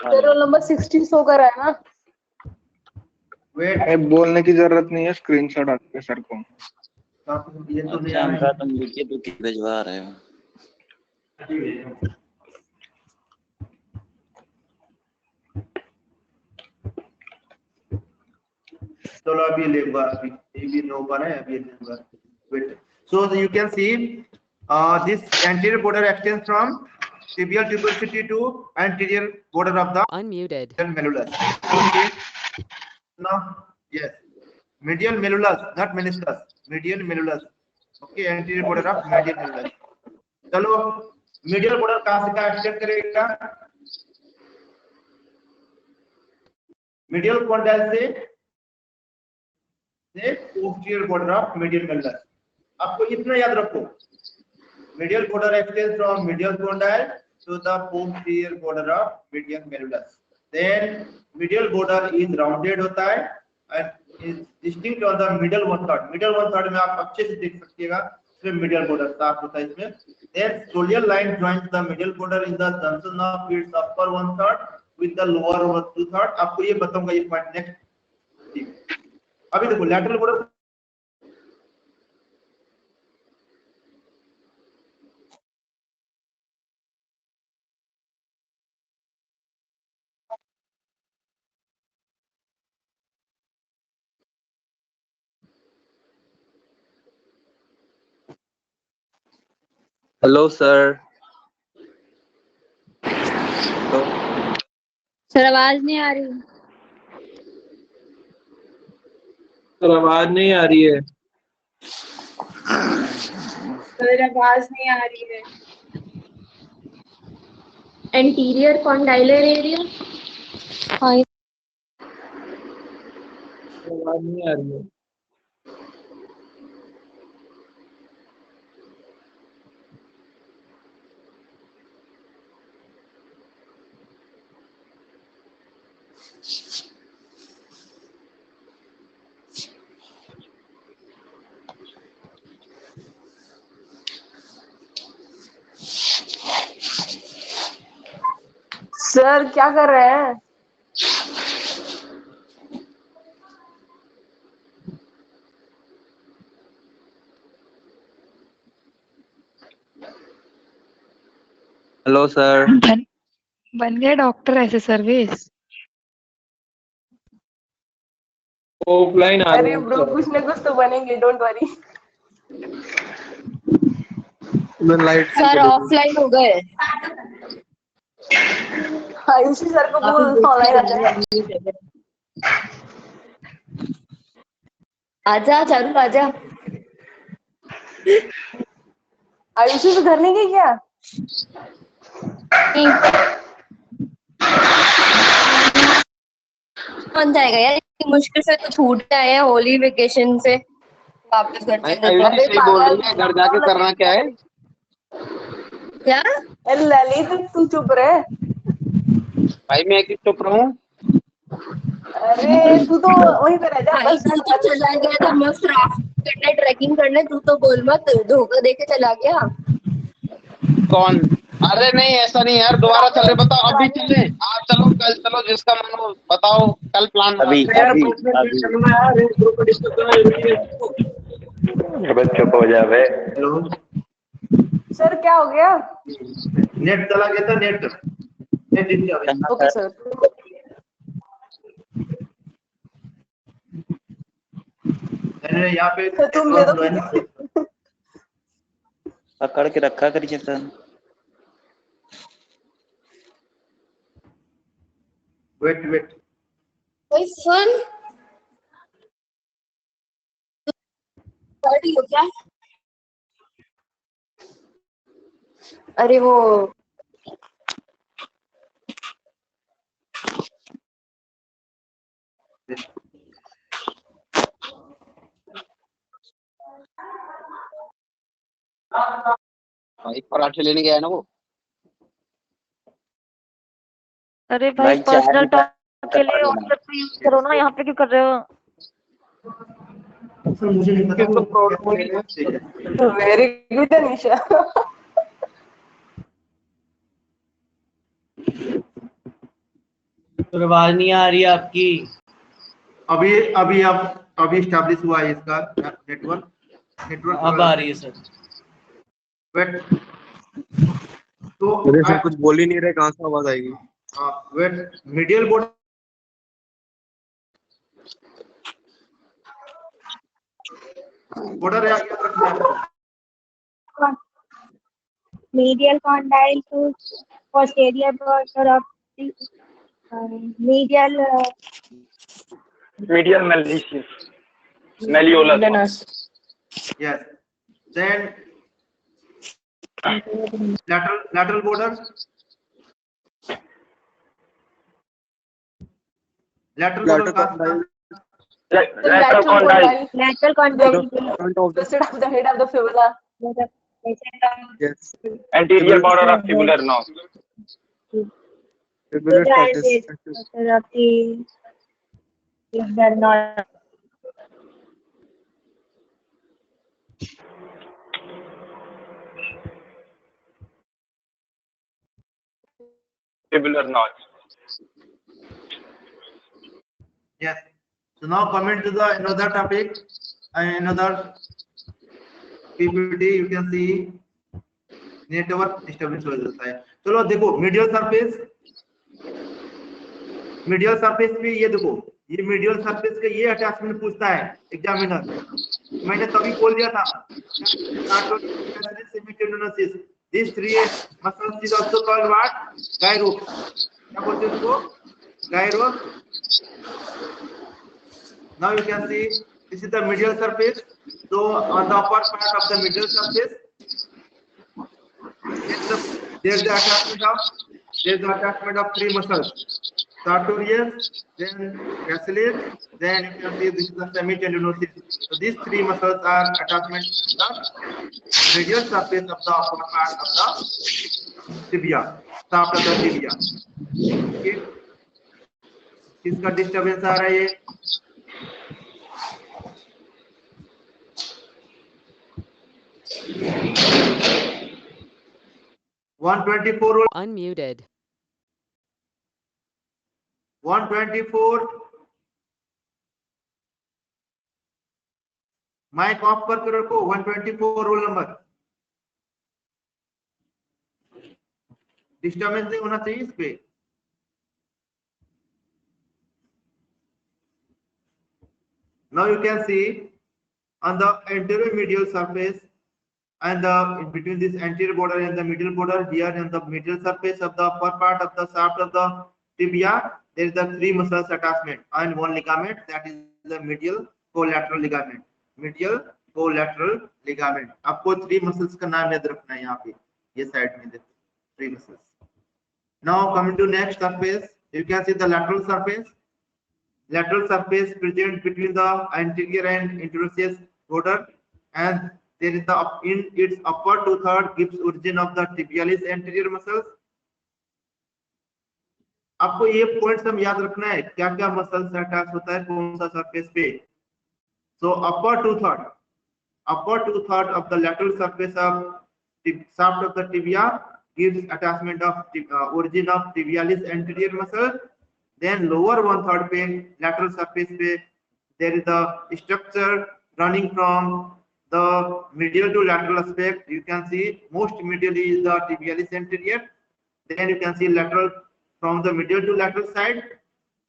सर रोल नंबर 60 शो कर रहा है ना। वेट, अरे बोलने की जरूरत नहीं है, स्क्रीनशॉट आते सर को। ये तो नहीं अच्छा आ हमका रहा तुम लिखिए तो क्या भिजवा रहे हो? है। चलो अभी लेगा, अभी ये भी नो पर है, अभी लेगा। Wait, so you can see this anterior border extends from tibial tuberosity to anterior border of the Unmuted. medial malleolus. Okay, now yes, medial malleolus, not meniscus, medial malleolus. Okay, anterior border of medial malleolus. चलो medial border कहाँ से कहाँ extend करेगा? medial condyle से posterior border of medial malleolus. आपको इतना याद रखो, medial border extends from medial condyle to the posterior border of medial malleolus. Then medial border is rounded होता है and is distinct on the middle one third. Middle one third में आप अच्छे से देख सकिएगा, इसमें medial border साफ होता है इसमें. Then soleal line joins the medial border in the junction of its upper one third with the lower two third. आपको ये बताऊंगा ये पॉइंट नेक्स्ट. अभी देखो lateral border hello sir. Sir आवाज नहीं आ रही। सर आवाज नहीं आ रही है। सर आवाज नहीं आ रही है। Anterior condylar area. हाँ आवाज नहीं आ रही है। सर क्या कर रहे हैं? Hello sir. बन गया डॉक्टर ऐसे सर्विस। ऑफलाइन आ अरे रहे ब्रो कुछ ना कुछ तो बनेंगे, डोंट वरी। हैं लाइट। सर ऑफलाइन हो गए। आयुषी सर को बोल ऑनलाइन आ जाए। आजा चारू आजा। आयुषी से घर नहीं गई क्या? कौन जाएगा यार, इतनी मुश्किल से तो छूट आए हैं होली वेकेशन से वापस घर चले आयुषी सही बोल रही है, घर जाके करना क्या है? क्या? अरे ललित तू चुप रहे। भाई मैं क्यों चुप रहूं? अरे तू तो वहीं पे रह जा भाई बस। तू तो चला गया था मस्त राफ्ट करने ट्रैकिंग करने, तू तो बोल मत धोखा देके चला गया। कौन? अरे नहीं ऐसा नहीं यार, दोबारा चल रहे, बताओ अभी चले? आप चलो, कल चलो, जिसका मन हो बताओ, कल प्लान अभी बच्चों को हो जावे। हेलो, सर क्या हो गया? नेट चला गया था, नेट डिस्टर्ब। Okay sir. अरे यहाँ पे तो तुम दे दो। पकड़ के रखा करिए सर। वेट सुन हो क्या? अरे वो भाई पराठे लेने गया है ना वो। अरे भाई पर्सनल टॉक के लिए व्हाट्सएप पे यूज करो ना, यहाँ पे क्यों कर रहे हो? सर मुझे नहीं पता वो कैसे है। Very good Anisha. तो आवाज नहीं आ रही है आपकी। अभी स्टैब्लिश हुआ है इसका नेटवर्क अब आ रही है सर। वेट तो मेरे से कुछ बोल ही नहीं रहे, कहाँ से आवाज आएगी? वेट मीडियल बॉर्डर याद रखना है। medial condyle to posterior border of the medial medial malleolus. Yes. Then lateral border. Lateral condyle. Lateral condyle. lateral condyle Opposite of the head of the fibula. Yes. Anterior border of tubular notch. Tubular status. of the if they're not Tubular notch. Yes. So now coming to the another topic and another PPT, you can see network disturbance हो जाता है। चलो देखो medial surface पे ये देखो, ये medial surface के ये अटैचमेंट पूछता है एग्जामिनर। मैंने तभी बोल दिया था semitendinosus, this three muscles is also called what? Gyros. क्या बोलते हैं उसको? Gyros. Now you can see this is the medial surface. So on the upper part of the medial surface, there's the attachment of three muscles: sartorius, then gracilis, then you can see this is the semitendinosus. So these three muscles are attachment to the medial surface of the upper part of the tibia, shaft of the tibia. Okay. किसका disturbance आ रहा है ये? Unmuted. 124 mic off करके रखो। 124 roll number. Disturbance नहीं होना चाहिए इस पे। Now you can see on the anterior medial surface and in between this anterior border and the medial border, here in the medial surface of the upper part of the shaft of the tibia, there is the three muscles attachment and one ligament, that is the medial collateral ligament. Medial collateral ligament. आपको three muscles का नाम याद रखना है यहाँ पे, ये side में देखो three muscles. Now coming to next surface, you can see the lateral surface. Lateral surface present between the anterior and interosseous border, and there is the in its upper two-third gives origin of the tibialis anterior muscles. आपको ये points हम याद रखना है, क्या क्या muscles attach होता है कौन सा सरफेस पे। So upper two-third of the lateral surface of shaft of the tibia gives attachment of origin of tibialis anterior muscle. Then lower one-third पे lateral surface पे there is the structure running from the medial to lateral aspect. You can see most medially is the tibialis anterior. Then you can see lateral from the medial to lateral side,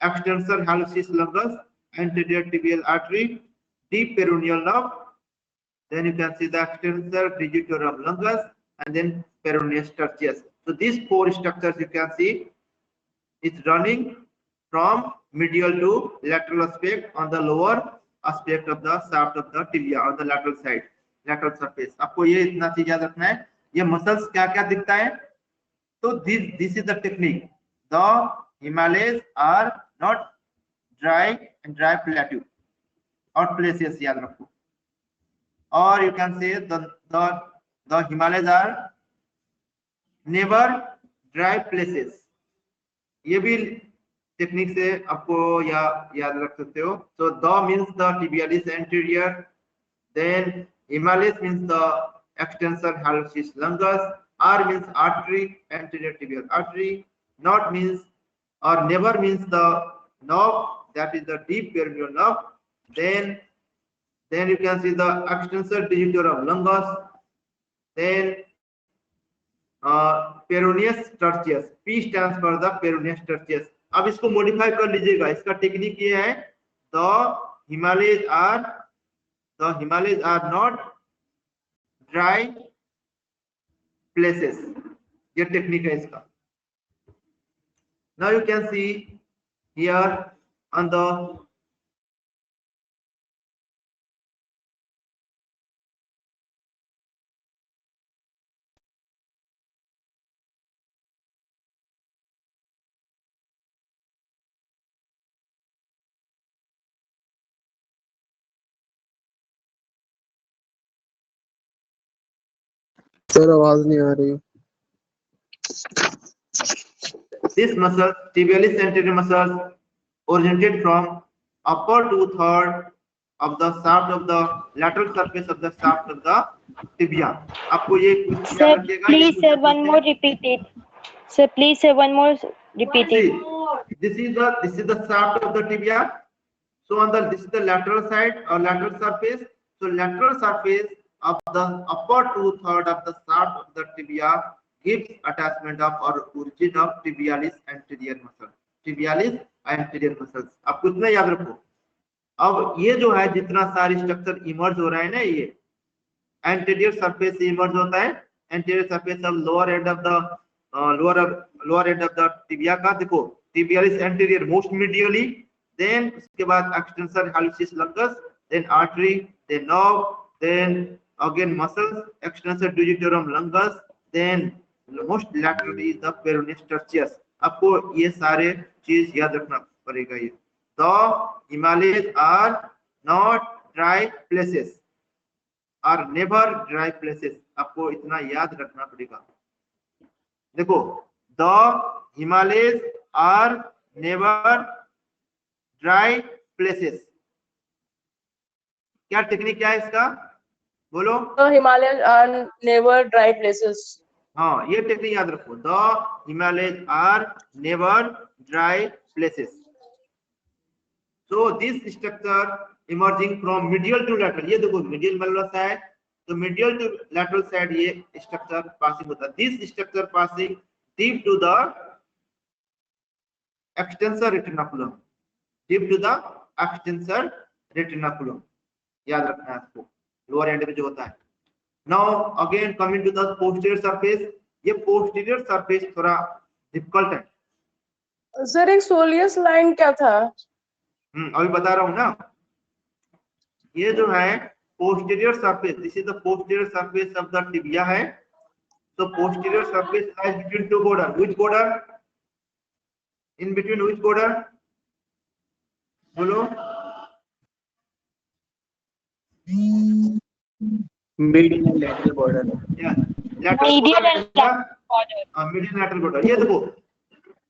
extensor hallucis longus, anterior tibial artery, deep peroneal nerve. Then you can see the extensor digitorum longus and then peroneus tertius. So these four structures you can see it's running from medial to lateral aspect on the lower aspect of the shaft of the tibia on the lateral side, lateral surface. आपको ये इतना चीज याद रखना है। ये muscles क्या क्या दिखता है? तो this is the technique. The Himalayas are not dry plateau और places याद रखो. Or you can say the Himalayas are never dry places. ये भी टेक्निक से आपको याद रख सकते हो. So the means the tibialis anterior, then Himalayas means the extensor hallucis longus, R means artery, anterior tibial artery, not means or never means the nerve, that is the deep peroneal nerve. Then you can see the extensor digitorum longus, then peroneus tertius, P stands for the peroneus tertius. अब इसको modify कर लीजिएगा. इसका technique ये है, the Himalayas are not dry places. ये technique है इसका. Now you can see here on the sir आवाज नहीं आ रही. this muscle, tibialis anterior muscles, originated from upper 2/3 of the shaft of the lateral surface of the shaft of the tibia. आपको ये कुछ Sir, याद रखिएगा. please say one more, repeat it. Sir, please say one more, repeat it. This is the shaft of the tibia. So on this is the lateral side or lateral surface. So lateral surface of the upper 2/3 of the shaft of the tibia gives attachment of or origin of tibialis anterior muscle. Tibialis anterior muscles. आपको इतना याद रखो. अब ये जो है जितना सारी स्ट्रक्चर इमर्ज हो रहा है ना, ये एंटीरियर सरफेस से इमर्ज होता है. Anterior surface of lower end of the lower end of the tibia का. देखो tibialis anterior most medially, then उसके बाद extensor hallucis longus, then artery, then nerve, then again muscles, extensor digitorum longus, then most laterally is the peroneus tertius. आपको ये सारे चीज याद रखना पड़ेगा. ये the Himalayas are not dry places, are never dry places. आपको इतना याद रखना पड़ेगा. देखो the Himalayas are never dry places. क्या टेक्निक क्या है इसका, बोलो. The Himalayas are never dry places. हाँ, ये टेक्निक याद रखो. The Himalayas are never dry places. So this structure emerging from medial to lateral. ये देखो medial malleus side, तो medial to lateral side ये structure passing होता है. This structure passing deep to the extensor retinaculum. Deep to the extensor retinaculum. याद रखना है आपको, लोअर एंड में जो होता है. Now again coming to the posterior surface. ये posterior surface थोड़ा difficult है. सर एक सोलियस लाइन क्या था? अभी बता रहा हूँ ना. ये जो है posterior surface, this is the posterior surface of the tibia है. So posterior surface lies between two border. Which border? In between which border? बोलो. medial and lateral border. Yeah. Medial and lateral border.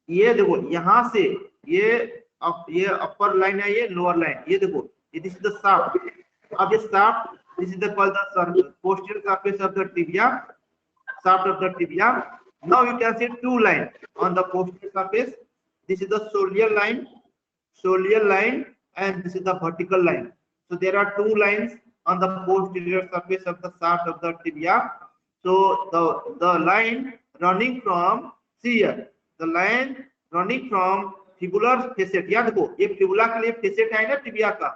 ये देखो यहाँ से ये अपर line है, ये lower line. ये देखो, this is the shaft. अब ये shaft, this is the called the posterior surface of the tibia, shaft of the tibia. Now you can see two lines on the posterior surface. This is the soleal line, and this is the vertical line. So there are two lines on the posterior surface of the shaft of the tibia. So the line running from, see here, the line running from fibular facet. याद देखो, ये fibula के लिए facet है ना tibia का.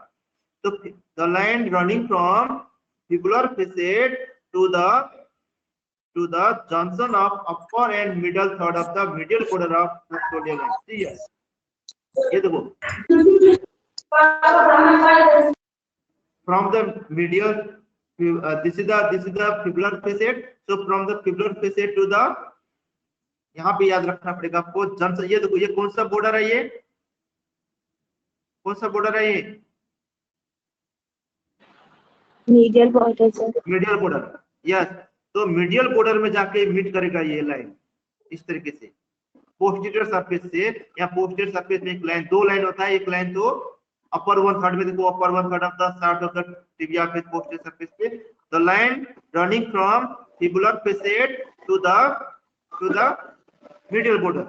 तो the line running from fibular facet to the junction of upper and middle third of the medial border of the soleal line. See here. ये देखो. From the medial, this is the fibular facet. So from the fibular facet to the, यहाँ पे याद रखना पड़ेगा आपको junction. ये देखो, ये कौन सा बॉर्डर है, कौन सा बॉर्डर है ये? Medial border sir. Medial border, yes. तो मीडियल बॉर्डर में जाके मीट करेगा ये लाइन इस तरीके से पोस्टीरियर सरफेस से, या पोस्टीरियर सरफेस में एक लाइन, दो लाइन होता है, एक लाइन तो अपर वन थर्ड में, देखो upper one third of the shaft of the tibia face posterior surface पे, the line running from fibular facet to the medial border.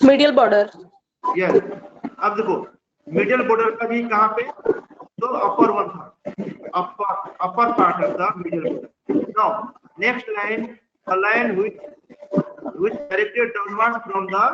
Medial border. यस। अब देखो मीडियल बॉर्डर का भी कहाँ पे, तो upper one third, upper part of the medial border. Now next line, a line which directed downward from the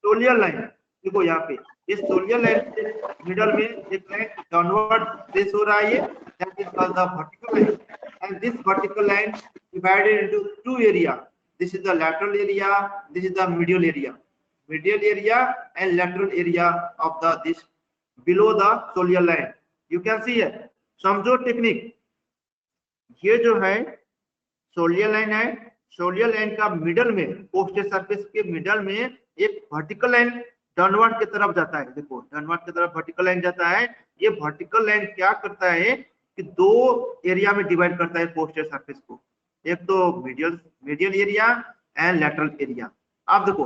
soleal line। देखो यहाँ पे इस सोलियल लाइन से मिडल में एक लाइन डाउनवर्ड प्लेस हो रहा है, that is called the vertical line, and this vertical line divided into two area. This is the lateral area, this is the medial area and lateral area of the this below the soleal line. You can see here, समझो technique. ये जो है सोलियल line है, सोलियल line का middle में, posterior surface के middle में एक वर्टिकल लाइन डाउनवर्ड की तरफ जाता है। देखो डाउनवर्ड की तरफ वर्टिकल लाइन जाता है। ये वर्टिकल लाइन क्या करता है कि दो एरिया में डिवाइड करता है पोस्टीरियर सरफेस को, एक तो medial area and lateral area. आप देखो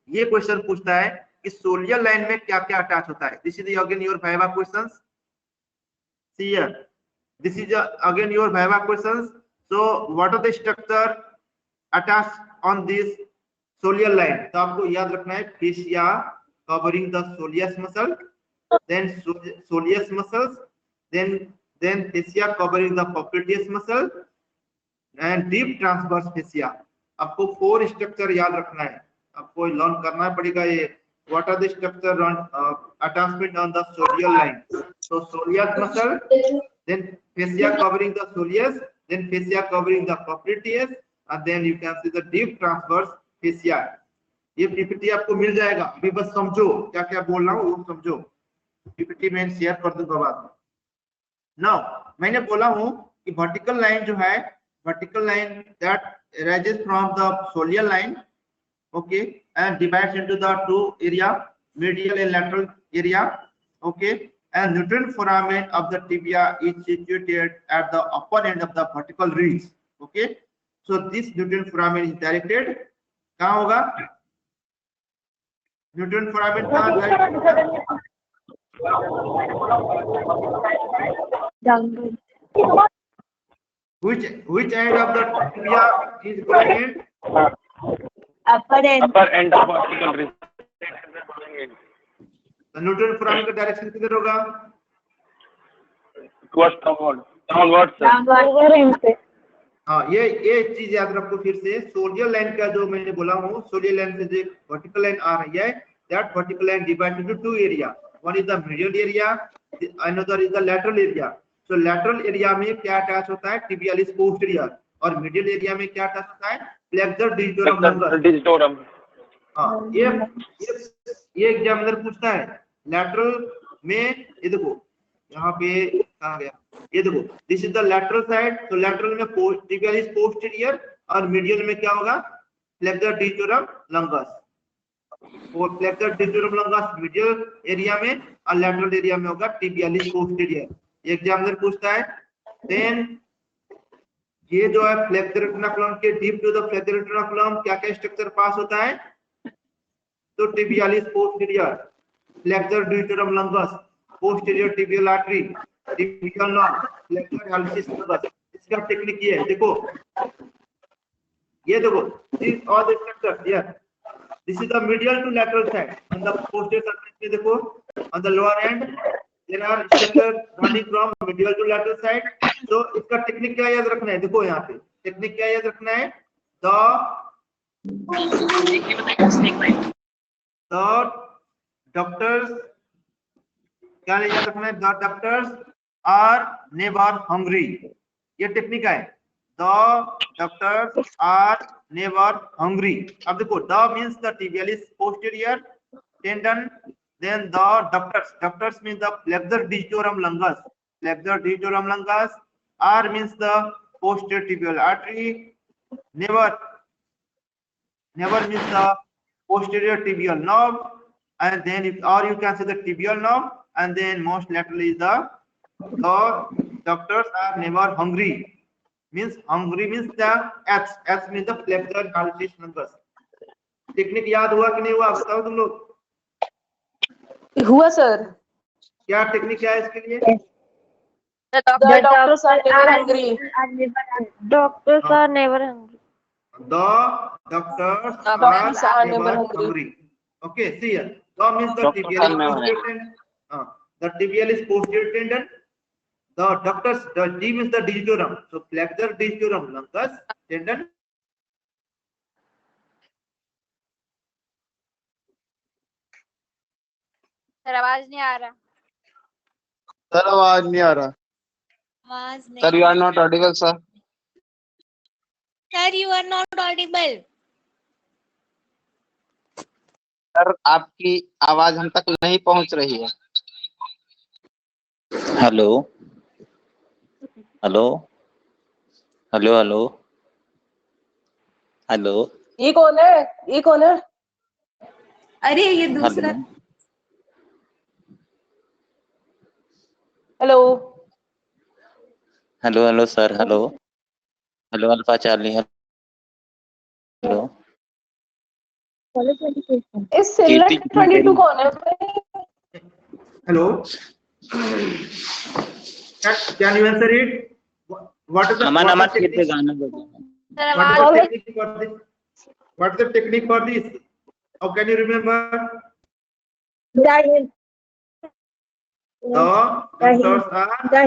ये क्वेश्चन पूछता है कि सोलियल लाइन में क्या क्या अटैच होता है। This is again your viva questions. See here, this is again your viva questions. So what are the structure attached on this soleal line? तो आपको याद रखना है fascia covering the soleus muscle, then soleus muscles, then fascia covering the popliteus muscle and deep transverse fascia। आपको 4 structure याद रखना है, आपको लर्न करना पड़ेगा ये। What are the structure on attachment on the soleal line? So soleus muscle, then fascia covering the soleus, then fascia covering the popliteus, and then you can see the deep transverse fascia। ये PPT आपको मिल जाएगा, अभी बस समझो क्या क्या बोल रहा हूँ वो समझो। पीपीटी में शेयर कर दूंगा बाद में। Now मैंने बोला हूँ कि वर्टिकल लाइन जो है, vertical line that rises from the soleal line, okay, and divides into the two area, medial and lateral area, okay, and nutrient foramen of the tibia is situated at the upper end of the vertical ridge, okay। So this nutrient foramen is directed कहाँ होगा, nutrient foramen कहाँ directed, which end of the tibia is going upper end of vertical ridge। Nutrient foramen का direction किधर होगा, downward sir. हाँ ये चीज याद रखो फिर से। सोलियल लाइन का जो मैंने बोला हूँ, सोलियल लाइन से जो वर्टिकल लाइन आ रही है, that vertical line divided into two area, one is the medial area, another is the lateral area. So lateral area में क्या अटैच होता है, टिबियालिस पोस्टीरियर, और मीडियल एरिया में क्या अटैच होता है, फ्लेक्सर डिजिटोरम। हाँ ये एग्जामिनर पूछता है लैटरल में। ये देखो यहाँ पे कहाँ गया, ये देखो this is the lateral side. तो लैटरल में टिबियालिस पोस्टीरियर और मीडियल में क्या होगा, फ्लेक्सर डिजिटोरम लंगस। वो flexor digitorum lungs medial area में और लैटरल एरिया में होगा टिबियालिस पोस्टीरियर। एग्जामिनर पूछता है देन ये जो है फ्लेक्सर रेटिकुलम के deep to the flexor retinaculum क्या क्या स्ट्रक्चर पास होता है, तो tibialis posterior, flexor digitorum longus, posterior tibial artery, tibial nerve, flexor hallucis longus. इसका टेक्निक ये है, देखो ये देखो this all the structure here, this is the medial to lateral side on the posterior surface में। देखो on the lower end there are structure running from medial to lateral side. तो इसका टेक्निक क्या याद रखना है, देखो यहाँ पे टेक्निक क्या याद रखना है, डॉक्टर्स क्या याद रखना है, the doctors are never hungry. ये टेक्निक है, the doctors are never hungry. अब देखो the means the tibialis posterior tendon, then the ductus means the flexor digitorum longus, flexor digitorum longus, R means the posterior tibial artery, never means the posterior tibial nerve, and then or you can say the tibial nerve, and then most laterally is the doctors are never hungry. Means hungry means the H means the flexor hallucis numbers. Technique याद हुआ कि नहीं हुआ, बताओ तुम लोग। हुआ sir. क्या टेक्निक क्या है इसके लिए? The doctors are never hungry. Doctors are never hungry. The doctors are never hungry. Okay, see here. The means the tibial is posterior tendon. The tibial is posterior tendon. The doctors, the D means the digitorum. So flexor digitorum longus tendon. Sir आवाज नहीं आ रहा। Sir आवाज नहीं आ रहा। आवाज नहीं। Sir you are not audible sir. Sir you are not audible. Sir आपकी आवाज हम तक नहीं पहुंच रही है। Hello hello hello hello hello. ये कौन है? ये कौन है? अरे ये दूसरा। Hello hello hello sir. Hello hello alpha charlie. Hello इस सिलेक्ट 22 कौन है? Hello. Can you answer it? What is the अमन अमन फिर से technique? गाना बजा। What is the technique for this? How can you remember? The doctors are the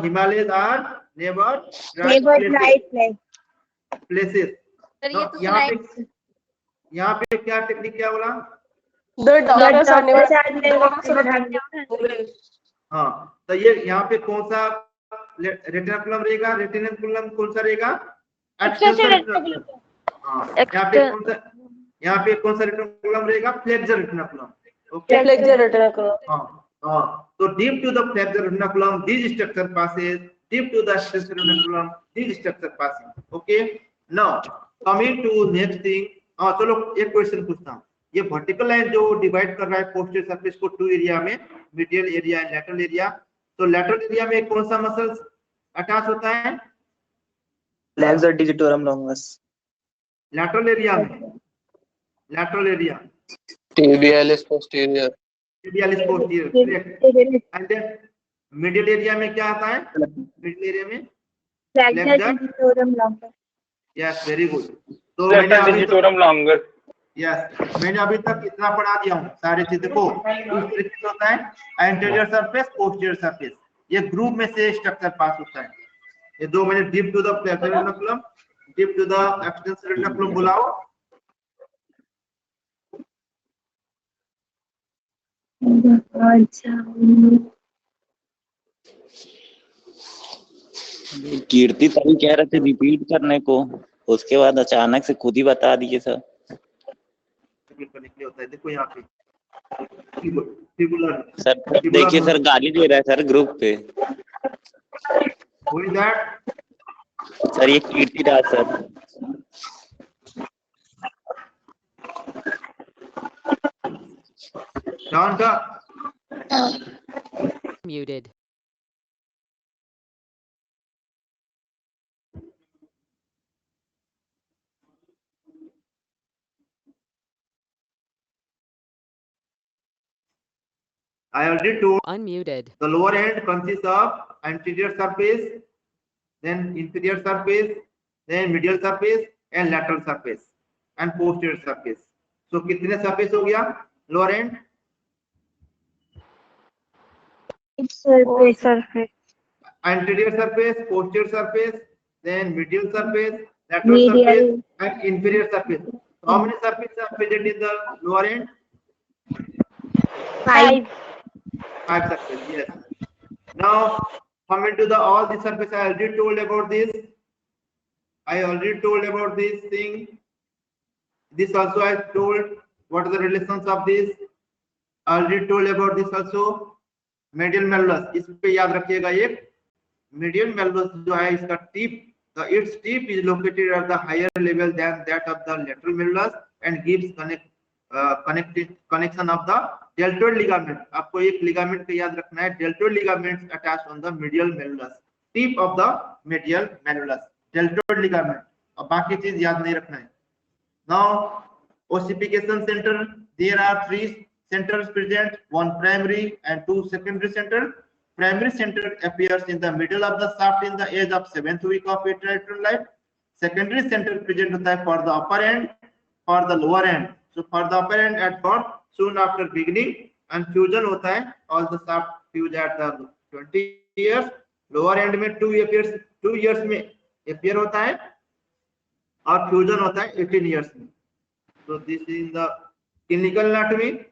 Himalayas are never right places. यहाँ पे क्या टेक्निक क्या बोला? The doctors are never hungry. हाँ, तो ये यहाँ पे कौन सा रेटिनाकुलम रहेगा? रेटिनाकुलम कौन सा रहेगा? यहाँ पे कौन सा रेटिनाकुलम रहेगा? Flexor retinaculum. Okay, Flexor retinaculum. So deep to the flexor retinaculum, this structure passes. Deep to the flexor retinaculum, this structure passes. Okay, now coming to next thing. चलो एक क्वेश्चन पूछता हूँ। ये वर्टिकल लाइन जो divide कर रहा है posterior surface को टू एरिया में, medial area and lateral area, तो लैटरल एरिया में कौन सा मसल्स अटैच होता है? Flexor digitorum longus. Lateral area में, lateral area tibialis posterior। tibialis posterior, correct. And then middle area में क्या आता है? मिडिल एरिया में flexor digitorum longus. Yes, very good. तो मैंने अभी तक इतना पढ़ा दिया हूँ सारी चीजें को। इस तरीके से होता है एंटीरियर सरफेस, पोस्टीरियर सरफेस, ये ग्रुप में से स्ट्रक्चर पास होता है। ये दो मैंने deep to the flexor retinaculum, deep to the extensor retinaculum बुलाओ। कीर्ति तभी कह रहे थे रिपीट करने को, उसके बाद अचानक से खुद ही बता दिए सर। होता है देखो यहाँ पे सर देखिए सर गाली दे रहा है सर ग्रुप पे। Who is that? सर ये कीर्ति राज sir. Muted. I already told Unmuted. the lower end consists of anterior surface, then inferior surface, then medial surface and lateral surface and posterior surface. So कितने surface हो गया lower end? Surface. Anterior surface, posterior surface, then medial surface, lateral surface and inferior surface. So how many surfaces are present in the lower end? 5. 5 surfaces, yes. Now coming to the all the surface, I already told about this. I already told about this thing. This also I told what are the relations of this. I already told about this also. Medial malleus, इस पे याद रखिएगा, एक medial malleus जो है इसका tip its tip is located at the higher level than that of the lateral malleolus and gives connection of the deltoid ligament. आपको एक ligament का याद रखना है, deltoid ligaments attached on the medial malleolus, tip of the medial malleolus, deltoid ligament. और बाकी चीज याद नहीं रखना है. Now ossification center, there are 3 centers present, one primary and 2 secondary centers. Primary center appears in the middle of the shaft in the age of 7th week of intrauterine life. Secondary center present होता है for the upper end, for the lower end. So for the upper end at birth, soon after beginning, and fusion होता है, all the shaft fuse at the 20 years. Lower end में 2 years में appear होता है और fusion होता है 18 years में. So this is the clinical anatomy.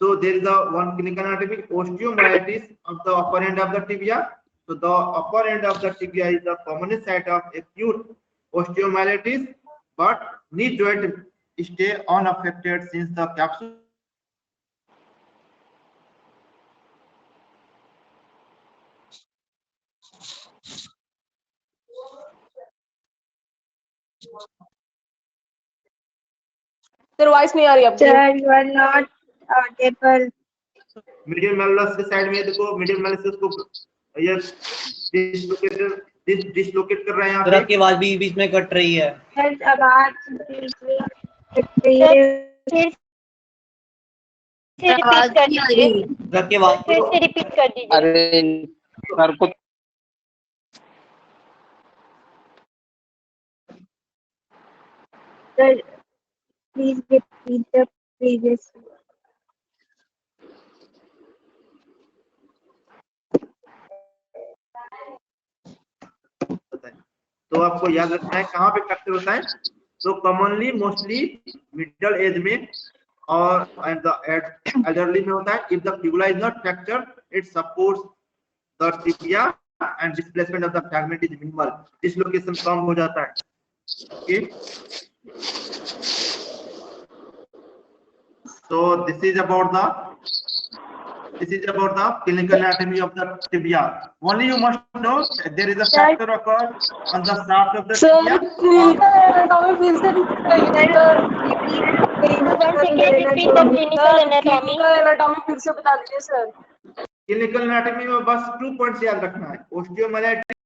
So there is the one clinical anatomy, osteomyelitis of the upper end of the tibia. So the upper end of the tibia is the commonest site of acute osteomyelitis, but knee joint stay unaffected since the capsule sir voice नहीं आ रही आपकी. Sir, you are not audible. medial malleolus के side में देखो, medial malleolus को ये dislocate कर रहे हैं यहाँ पे. आपकी आवाज भी बीच में कट रही है. Sir, आवाज बीच में कट रही है. फिर से रिपीट कर दीजिए. आपकी आवाज फिर से रिपीट कर दीजिए. अरे सर को Sir, please repeat the previous. तो आपको याद रखना है कहाँ पे फ्रैक्चर होता है. तो कॉमनली मोस्टली मिडिल एज में और एल्डरली में होता है. If the fibula is not fracture, it supports the tibia and displacement of the fragment is minimal. Dislocation कम हो जाता है. Okay, so this is about the clinical anatomy of the tibia. Only you must know there is a fracture occurs on the shaft of the tibia. Clinical anatomy फिर से repeat करिए. Clinical anatomy फिर से बता दीजिए sir. Clinical anatomy में बस 2 points याद रखना है. Osteomyelitis